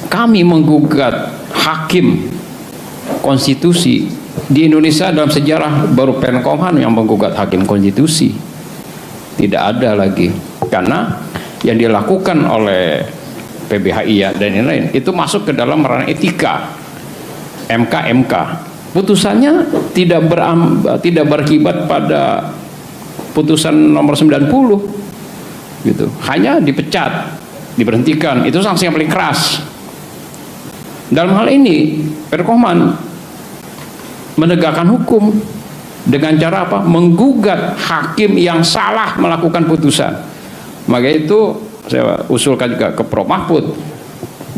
Kami menggugat hakim konstitusi di Indonesia dalam sejarah baru Penkumham yang menggugat hakim konstitusi. Tidak ada lagi, karena yang dilakukan oleh PBHI dan lain-lain itu masuk ke dalam ranah etika. MK putusannya tidak berakibat pada putusan nomor 90 gitu, hanya dipecat, diberhentikan. Itu sanksi yang paling keras. Dalam hal ini Penkumham menegakkan hukum dengan cara apa? Menggugat hakim yang salah melakukan putusan. Maka itu saya usulkan juga ke Prof Mahfud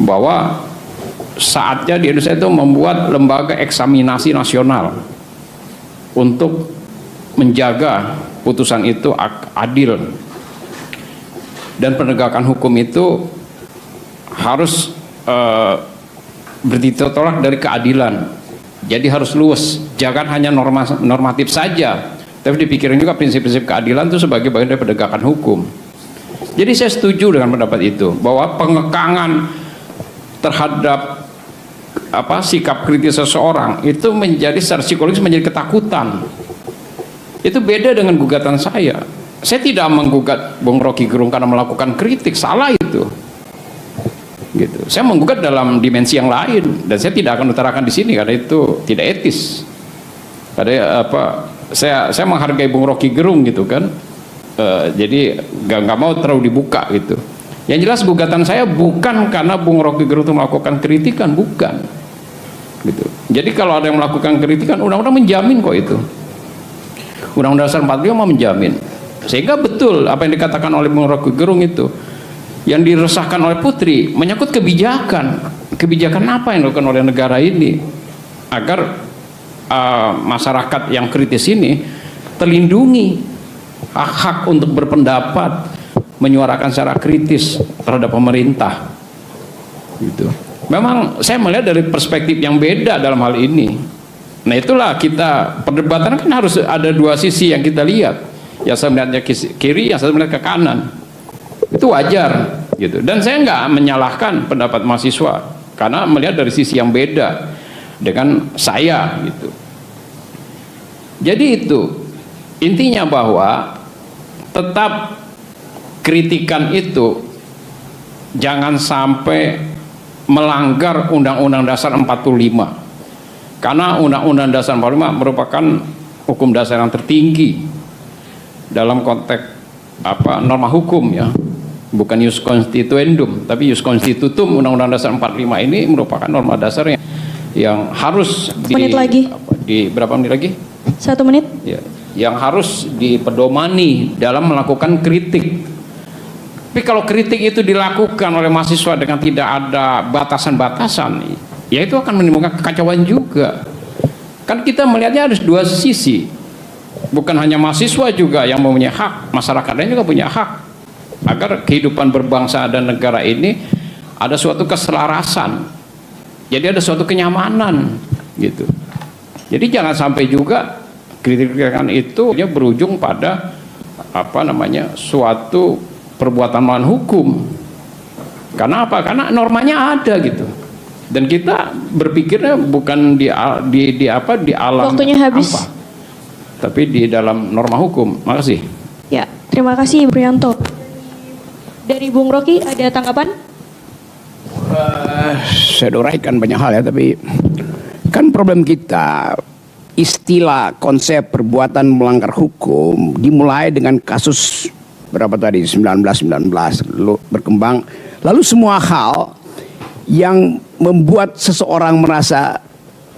bahwa saatnya di Indonesia itu membuat lembaga eksaminasi nasional untuk menjaga putusan itu adil. Dan penegakan hukum itu harus bertolak dari keadilan. Jadi harus luas, jangan hanya normatif saja, tapi dipikirin juga prinsip-prinsip keadilan itu sebagai bagian dari penegakan hukum. Jadi saya setuju dengan pendapat itu, bahwa pengekangan terhadap sikap kritis seseorang itu menjadi secara psikologis menjadi ketakutan. Itu beda dengan gugatan saya. Saya tidak menggugat Bung Rocky Gerung karena melakukan kritik, salah itu. Gitu. Saya menggugat dalam dimensi yang lain, dan saya tidak akan utarakan di sini karena itu tidak etis. Karena saya menghargai Bung Rocky Gerung gitu kan. Jadi nggak mau terlalu dibuka gitu. Yang jelas gugatan saya bukan karena Bung Rocky Gerung itu melakukan kritikan, bukan. Gitu. Jadi kalau ada yang melakukan kritikan, undang-undang menjamin kok itu. Undang-undang Dasar 45 menjamin. Sehingga betul apa yang dikatakan oleh Bung Rocky Gerung itu, yang diresahkan oleh Putri menyangkut kebijakan apa yang dilakukan oleh negara ini agar masyarakat yang kritis ini terlindungi hak-hak untuk berpendapat, menyuarakan secara kritis terhadap pemerintah. Gitu. Memang saya melihat dari perspektif yang beda dalam hal ini. Nah itulah kita perdebatan kan harus ada dua sisi yang kita lihat. Yang saya melihatnya ke kiri, yang saya melihat ke kanan. Itu wajar gitu. Dan saya nggak menyalahkan pendapat mahasiswa karena melihat dari sisi yang beda dengan saya gitu. Jadi itu intinya, bahwa tetap kritikan itu jangan sampai melanggar Undang-Undang Dasar 45. Karena Undang-Undang Dasar 45 merupakan hukum dasar yang tertinggi dalam konteks norma hukum ya. bukan ius constituendum, tapi ius constitutum. Undang-Undang Dasar 45 ini merupakan norma dasar yang harus Menit lagi. di berapa menit lagi? 1 menit. Ya, yang harus dipedomani dalam melakukan kritik. Tapi kalau kritik itu dilakukan oleh mahasiswa dengan tidak ada batasan-batasan, ya itu akan menimbulkan kekacauan juga. Kan kita melihatnya ada dua sisi. Bukan hanya mahasiswa juga yang mempunyai hak, masyarakat lain juga punya hak agar kehidupan berbangsa dan negara ini ada suatu keselarasan. Jadi ada suatu kenyamanan gitu. Jadi jangan sampai juga kritik-kritikan itu berujung pada suatu perbuatan melawan hukum. Karena apa? Karena normanya ada gitu. Dan kita berpikirnya bukan di alam Waktunya habis. tapi di dalam norma hukum. Makasih. Ya, terima kasih Ibu Priyanto. Dari Bung Rocky ada tanggapan? Saya doraikan banyak hal ya, tapi kan problem kita istilah konsep perbuatan melanggar hukum dimulai dengan kasus berapa tadi 1919 lalu berkembang, lalu semua hal yang membuat seseorang merasa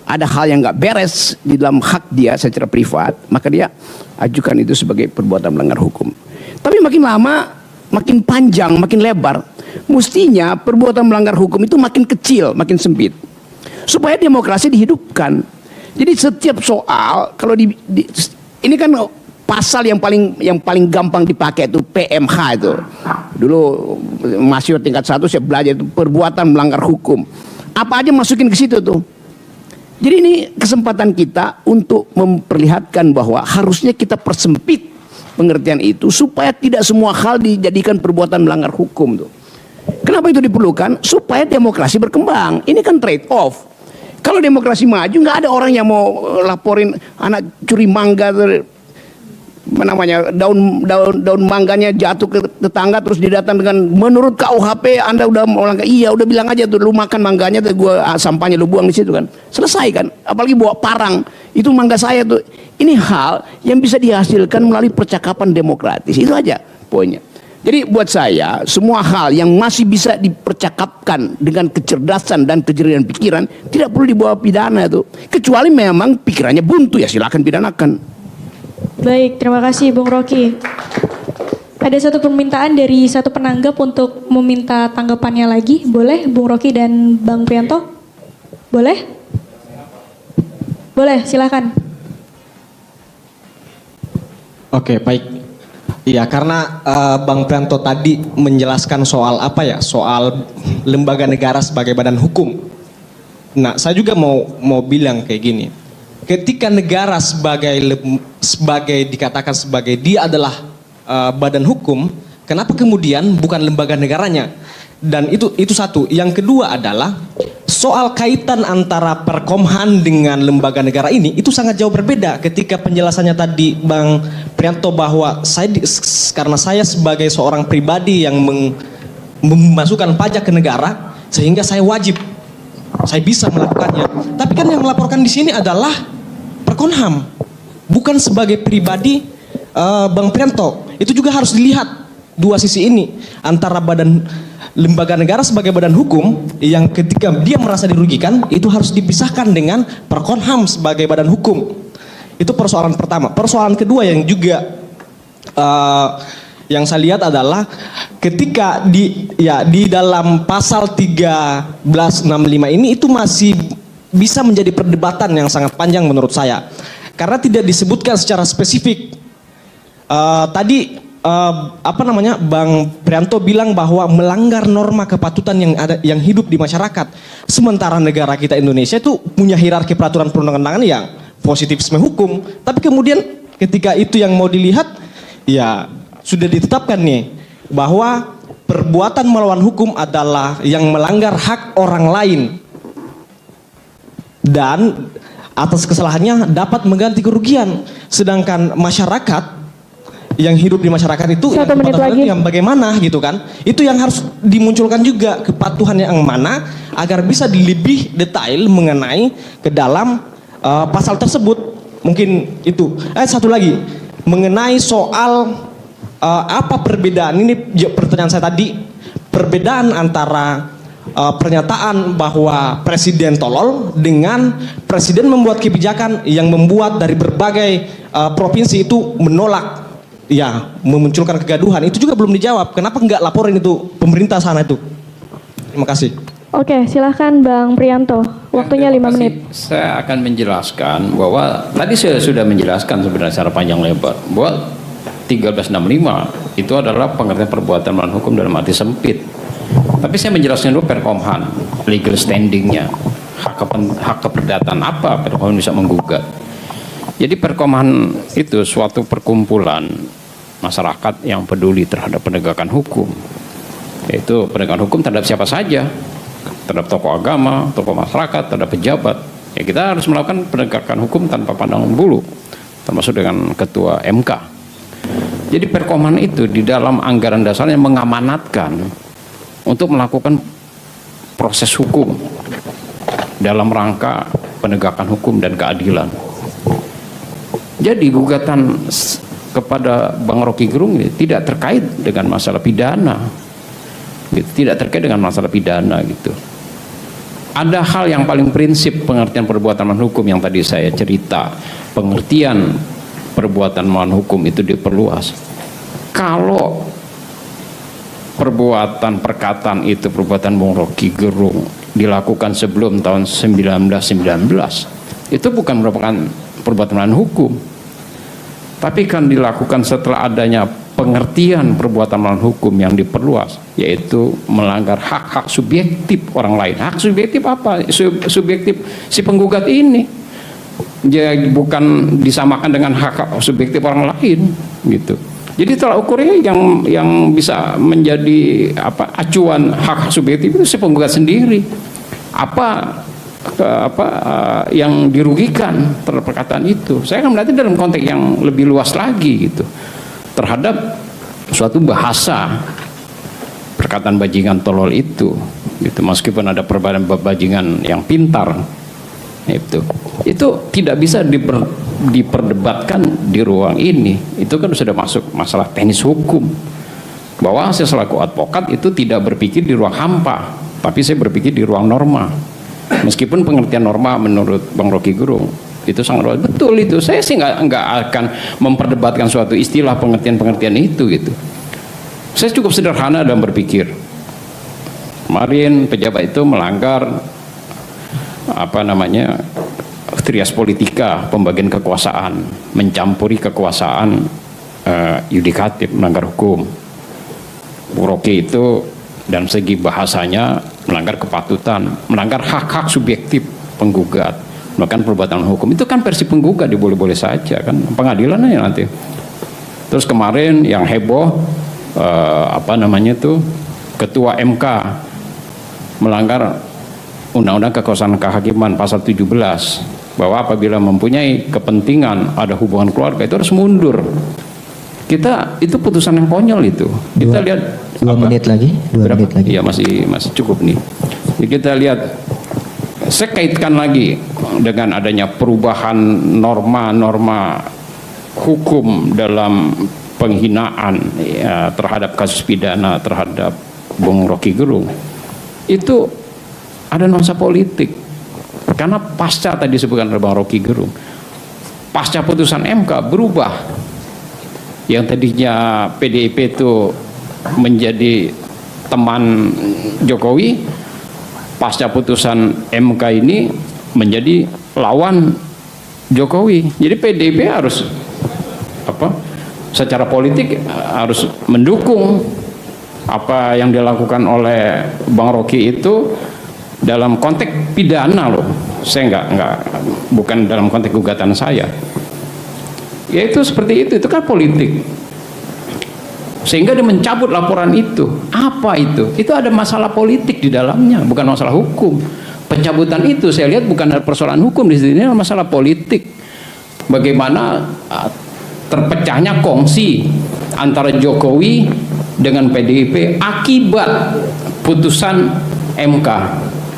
ada hal yang nggak beres di dalam hak dia secara privat, maka dia ajukan itu sebagai perbuatan melanggar hukum. Tapi makin lama, makin panjang, makin lebar. Mestinya perbuatan melanggar hukum itu makin kecil, makin sempit, supaya demokrasi dihidupkan. Jadi setiap soal, kalau ini kan pasal yang paling gampang dipakai itu PMH itu. Dulu masih tingkat 1 saya belajar itu perbuatan melanggar hukum. Apa aja masukin ke situ tuh. Jadi ini kesempatan kita untuk memperlihatkan bahwa harusnya kita persempit pengertian itu supaya tidak semua hal dijadikan perbuatan melanggar hukum tuh. Kenapa itu diperlukan? Supaya demokrasi berkembang. Ini kan trade off. Kalau demokrasi maju nggak ada orang yang mau laporin anak curi mangga, daun mangganya jatuh ke tetangga terus didatang dengan menurut KUHP Anda udah melanggar. Iya, udah bilang aja tuh lu makan mangganya tuh, gua sampahnya lu buang di situ kan. Selesai kan? Apalagi bawa parang, itu mangga saya tuh. Ini hal yang bisa dihasilkan melalui percakapan demokratis. Itu aja poinnya. Jadi buat saya semua hal yang masih bisa dipercakapkan dengan kecerdasan dan kejelian pikiran tidak perlu dibawa pidana tuh. Kecuali memang pikirannya buntu, ya silakan pidanakan. Baik, terima kasih Bung Rocky. Ada satu permintaan dari satu penanggap untuk meminta tanggapannya lagi. Boleh Bung Rocky dan Bang Priyanto? Boleh? Boleh, silakan. Oke, baik. Iya, karena Bang Priyanto tadi menjelaskan soal soal lembaga negara sebagai badan hukum. Nah, saya juga mau bilang kayak gini. Ketika negara sebagai dikatakan sebagai dia adalah badan hukum, kenapa kemudian bukan lembaga negaranya? Dan itu satu. Yang kedua adalah soal kaitan antara Perkomhan dengan lembaga negara ini itu sangat jauh berbeda. Ketika penjelasannya tadi Bang Priyanto bahwa karena saya sebagai seorang pribadi yang memasukkan pajak ke negara sehingga saya bisa melakukannya. Tapi kan yang melaporkan di sini adalah Perkomhan, bukan sebagai pribadi Bang Priyanto. Itu juga harus dilihat dua sisi ini antara lembaga negara sebagai badan hukum yang ketika dia merasa dirugikan itu harus dipisahkan dengan Perkomhan sebagai badan hukum. Itu persoalan pertama. Persoalan kedua yang juga yang saya lihat adalah ketika di dalam pasal 1365 ini itu masih bisa menjadi perdebatan yang sangat panjang menurut saya karena tidak disebutkan secara spesifik. Tadi Bang Priyanto bilang bahwa melanggar norma kepatutan yang hidup di masyarakat. Sementara negara kita Indonesia itu punya hierarki peraturan perundang-undangan yang positivisme hukum. Tapi kemudian ketika itu yang mau dilihat, ya sudah ditetapkan nih bahwa perbuatan melawan hukum adalah yang melanggar hak orang lain dan atas kesalahannya dapat mengganti kerugian. Sedangkan masyarakat yang hidup di masyarakat itu yang bagaimana gitu kan, itu yang harus dimunculkan juga kepatuhan yang mana agar bisa lebih detail mengenai ke dalam pasal tersebut. Mungkin itu satu lagi mengenai soal apa perbedaan ini? Pertanyaan saya tadi, perbedaan antara pernyataan bahwa presiden tolol dengan presiden membuat kebijakan yang membuat dari berbagai provinsi itu menolak, ya, memunculkan kegaduhan. Itu juga belum dijawab. Kenapa nggak laporin itu pemerintah sana itu? Terima kasih. Oke, silahkan Bang Prianto. Waktunya 5 menit. Saya akan menjelaskan bahwa tadi saya sudah menjelaskan sebenarnya secara panjang lebar bahwa 1365 itu adalah pengertian perbuatan melawan hukum dalam arti sempit. Tapi saya menjelaskan dulu Perkomhan, legal standingnya, hak keperdataan apa Perkomhan bisa menggugat. Jadi Perkomhan itu suatu perkumpulan masyarakat yang peduli terhadap penegakan hukum, yaitu penegakan hukum terhadap siapa saja, terhadap tokoh agama, tokoh masyarakat, terhadap pejabat. Ya kita harus melakukan penegakan hukum tanpa pandang bulu, termasuk dengan ketua MK. Jadi Perkomhan itu di dalam anggaran dasarnya mengamanatkan untuk melakukan proses hukum dalam rangka penegakan hukum dan keadilan. Jadi gugatan kepada Bang Rocky Gerung ini tidak terkait dengan masalah pidana, gitu. Tidak terkait dengan masalah pidana gitu. Ada hal yang paling prinsip pengertian perbuatan melawan hukum yang tadi saya cerita, pengertian perbuatan melawan hukum itu diperluas. Kalau perbuatan perkataan itu, perbuatan Bung Rocky Gerung dilakukan sebelum tahun 1919, itu bukan merupakan perbuatan melawan hukum, tapi kan dilakukan setelah adanya pengertian perbuatan melawan hukum yang diperluas, yaitu melanggar hak-hak subjektif orang lain. Hak subjektif apa? Subjektif si penggugat ini, jadi bukan disamakan dengan hak subjektif orang lain gitu. Jadi tolak ukurnya yang bisa menjadi acuan hak subjektif itu si penggugat sendiri. Yang dirugikan terhadap perkataan itu. Saya akan melihatnya dalam konteks yang lebih luas lagi gitu. Terhadap suatu bahasa perkataan bajingan tolol itu gitu. Meskipun ada perbedaan bajingan yang pintar itu tidak bisa diperdebatkan di ruang ini. Itu kan sudah masuk masalah teknis hukum, bahwa saya selaku advokat itu tidak berpikir di ruang hampa, tapi saya berpikir di ruang norma. Meskipun pengertian norma menurut Bang Rocky Gerung itu sangat luas, betul itu. Saya sih nggak akan memperdebatkan suatu istilah pengertian itu gitu. Saya cukup sederhana dalam berpikir. Kemarin pejabat itu melanggar trias politika, pembagian kekuasaan, mencampuri kekuasaan yudikatif, melanggar hukum. Bung Rocky itu dalam segi bahasanya melanggar kepatutan, melanggar hak-hak subjektif penggugat, melakukan perbuatan hukum. Itu kan versi penggugat, diboleh-boleh saja kan, pengadilannya nanti. Terus kemarin yang heboh ketua MK melanggar Undang-Undang Kekuasaan Kehakiman pasal 17, bahwa apabila mempunyai kepentingan ada hubungan keluarga itu harus mundur. Itu putusan yang konyol itu. Kita lihat 2 menit lagi. Iya, masih cukup nih. Jadi kita lihat, saya kaitkan lagi dengan adanya perubahan norma-norma hukum dalam penghinaan terhadap kasus pidana terhadap Bung Rocky Gerung. Itu ada nuansa politik, karena pasca tadi disebutkan oleh Bang Rocky Gerung, pasca putusan MK berubah, yang tadinya PDIP itu menjadi teman Jokowi, pasca putusan MK ini menjadi lawan Jokowi. Jadi PDIP harus secara politik harus mendukung apa yang dilakukan oleh Bang Rocky itu dalam konteks pidana loh. Saya bukan dalam konteks gugatan saya. Ya itu seperti itu kan politik. Sehingga dia mencabut laporan itu. Apa itu? Itu ada masalah politik di dalamnya, bukan masalah hukum. Pencabutan itu saya lihat bukan ada persoalan hukum di sini, ini masalah politik. Bagaimana terpecahnya kongsi antara Jokowi dengan PDIP akibat putusan MK.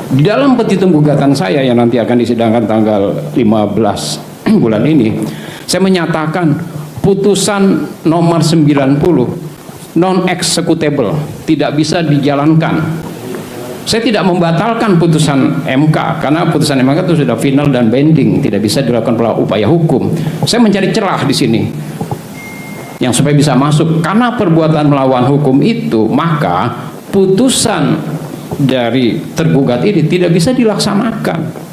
Di dalam petitum gugatan saya yang nanti akan disidangkan tanggal 15 bulan ini, saya menyatakan putusan nomor 90 non-executable, tidak bisa dijalankan. Saya tidak membatalkan putusan MK, karena putusan MK itu sudah final dan binding, tidak bisa dilakukan upaya hukum. Saya mencari celah di sini yang supaya bisa masuk, karena perbuatan melawan hukum itu, maka putusan dari tergugat ini tidak bisa dilaksanakan.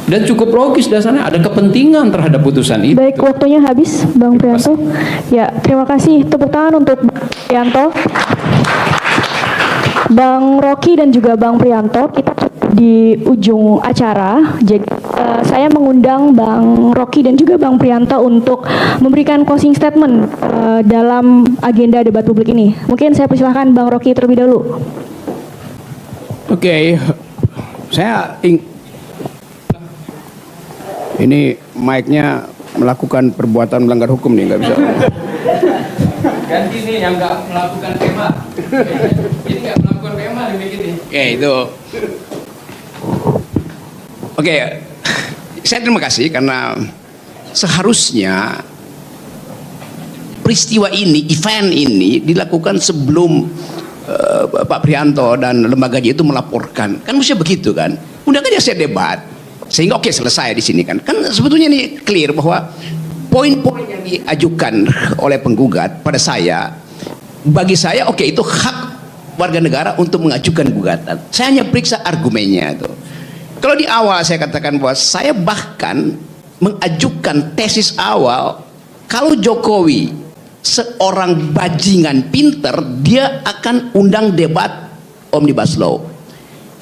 Dan cukup logis dasarnya, ada kepentingan terhadap putusan itu. Baik, waktunya habis, Bang Prianto. Ya, terima kasih. Tepuk tangan untuk Bang Prianto, Bang Rocky dan juga Bang Prianto. Kita di ujung acara, jadi saya mengundang Bang Rocky dan juga Bang Prianto untuk memberikan closing statement dalam agenda debat publik ini. Mungkin saya persilahkan Bang Rocky terlebih dahulu. Oke, saya ini mic-nya melakukan perbuatan melanggar hukum nih, nggak bisa. Ganti nih yang nggak melakukan tema. Jadi nggak melakukan tema begini. Oke, itu. Oke, saya terima kasih karena seharusnya peristiwa ini, event ini dilakukan sebelum Pak Prianto dan lembaganya itu melaporkan. Kan mesti begitu kan? Undang aja saya debat. Sehingga oke, selesai di sini kan. Kan sebetulnya ini clear bahwa poin-poin yang diajukan oleh penggugat pada saya, bagi saya oke, itu hak warga negara untuk mengajukan gugatan. Saya hanya periksa argumennya itu. Kalau di awal saya katakan bahwa saya bahkan mengajukan tesis awal, kalau Jokowi seorang bajingan pinter, dia akan undang debat Omnibus Law.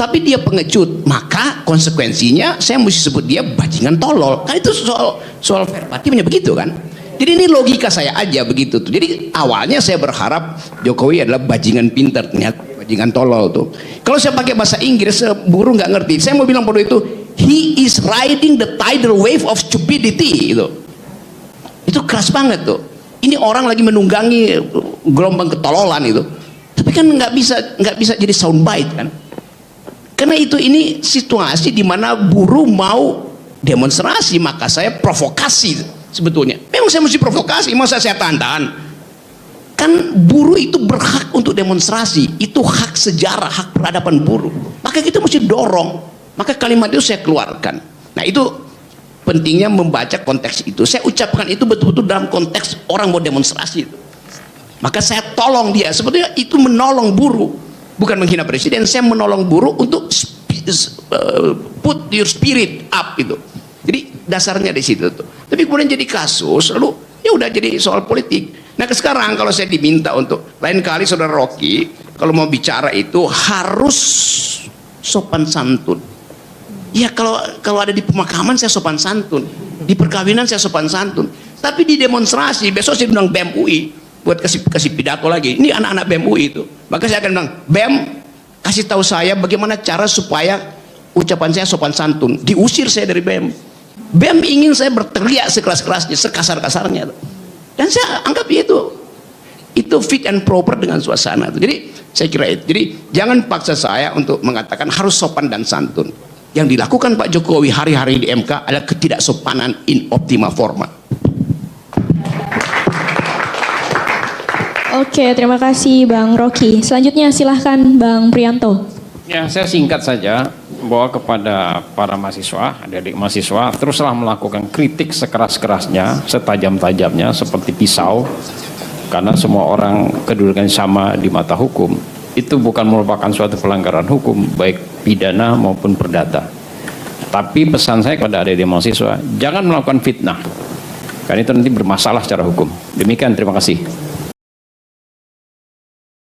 Tapi dia pengecut, maka konsekuensinya saya mesti sebut dia bajingan tolol. Kan itu soal verbatimnya begitu kan. Jadi ini logika saya aja begitu tuh. Jadi awalnya saya berharap Jokowi adalah bajingan pinter, ternyata bajingan tolol tuh. Kalau saya pakai bahasa Inggris, burung nggak ngerti. Saya mau bilang pada itu, he is riding the tidal wave of stupidity itu. Itu keras banget tuh. Ini orang lagi menunggangi gelombang ketololan itu. Tapi kan nggak bisa jadi soundbite kan. Karena ini situasi di mana buruh mau demonstrasi, maka saya provokasi sebetulnya. Memang saya mesti provokasi, masa saya tahan-tahan. Kan buruh itu berhak untuk demonstrasi, itu hak sejarah, hak peradaban buruh. Maka kita mesti dorong. Maka kalimat itu saya keluarkan. Nah itu pentingnya membaca konteks itu. Saya ucapkan itu betul-betul dalam konteks orang mau demonstrasi itu. Maka saya tolong dia, sebetulnya itu menolong buruh. Bukan menghina presiden, saya menolong buruh untuk put your spirit up itu. Jadi dasarnya di situ tuh. Tapi kemudian jadi kasus, lalu ya udah jadi soal politik. Nah sekarang kalau saya diminta untuk lain kali saudara Rocky, kalau mau bicara itu harus sopan santun. Ya kalau ada di pemakaman saya sopan santun, di perkawinan saya sopan santun. Tapi di demonstrasi besok saya undang BEM UI buat kasih pidato lagi. Ini anak-anak BEM UI itu. Maka saya akan bilang, BEM kasih tahu saya bagaimana cara supaya ucapan saya sopan santun. Diusir saya dari BEM. BEM ingin saya berteriak sekeras-kerasnya, sekasar-kasarnya. Dan saya anggap itu fit and proper dengan suasana. Jadi saya kira itu. Jadi jangan paksa saya untuk mengatakan harus sopan dan santun. Yang dilakukan Pak Jokowi hari-hari di MK adalah ketidaksopanan in optima forma. Oke, terima kasih Bang Rocky. Selanjutnya silahkan Bang Prianto. Ya, saya singkat saja bahwa kepada para mahasiswa, adik-adik mahasiswa, teruslah melakukan kritik sekeras-kerasnya, setajam-tajamnya seperti pisau, karena semua orang kedudukan sama di mata hukum. Itu bukan merupakan suatu pelanggaran hukum, baik pidana maupun perdata. Tapi pesan saya kepada adik-adik mahasiswa, jangan melakukan fitnah, karena itu nanti bermasalah secara hukum. Demikian, terima kasih.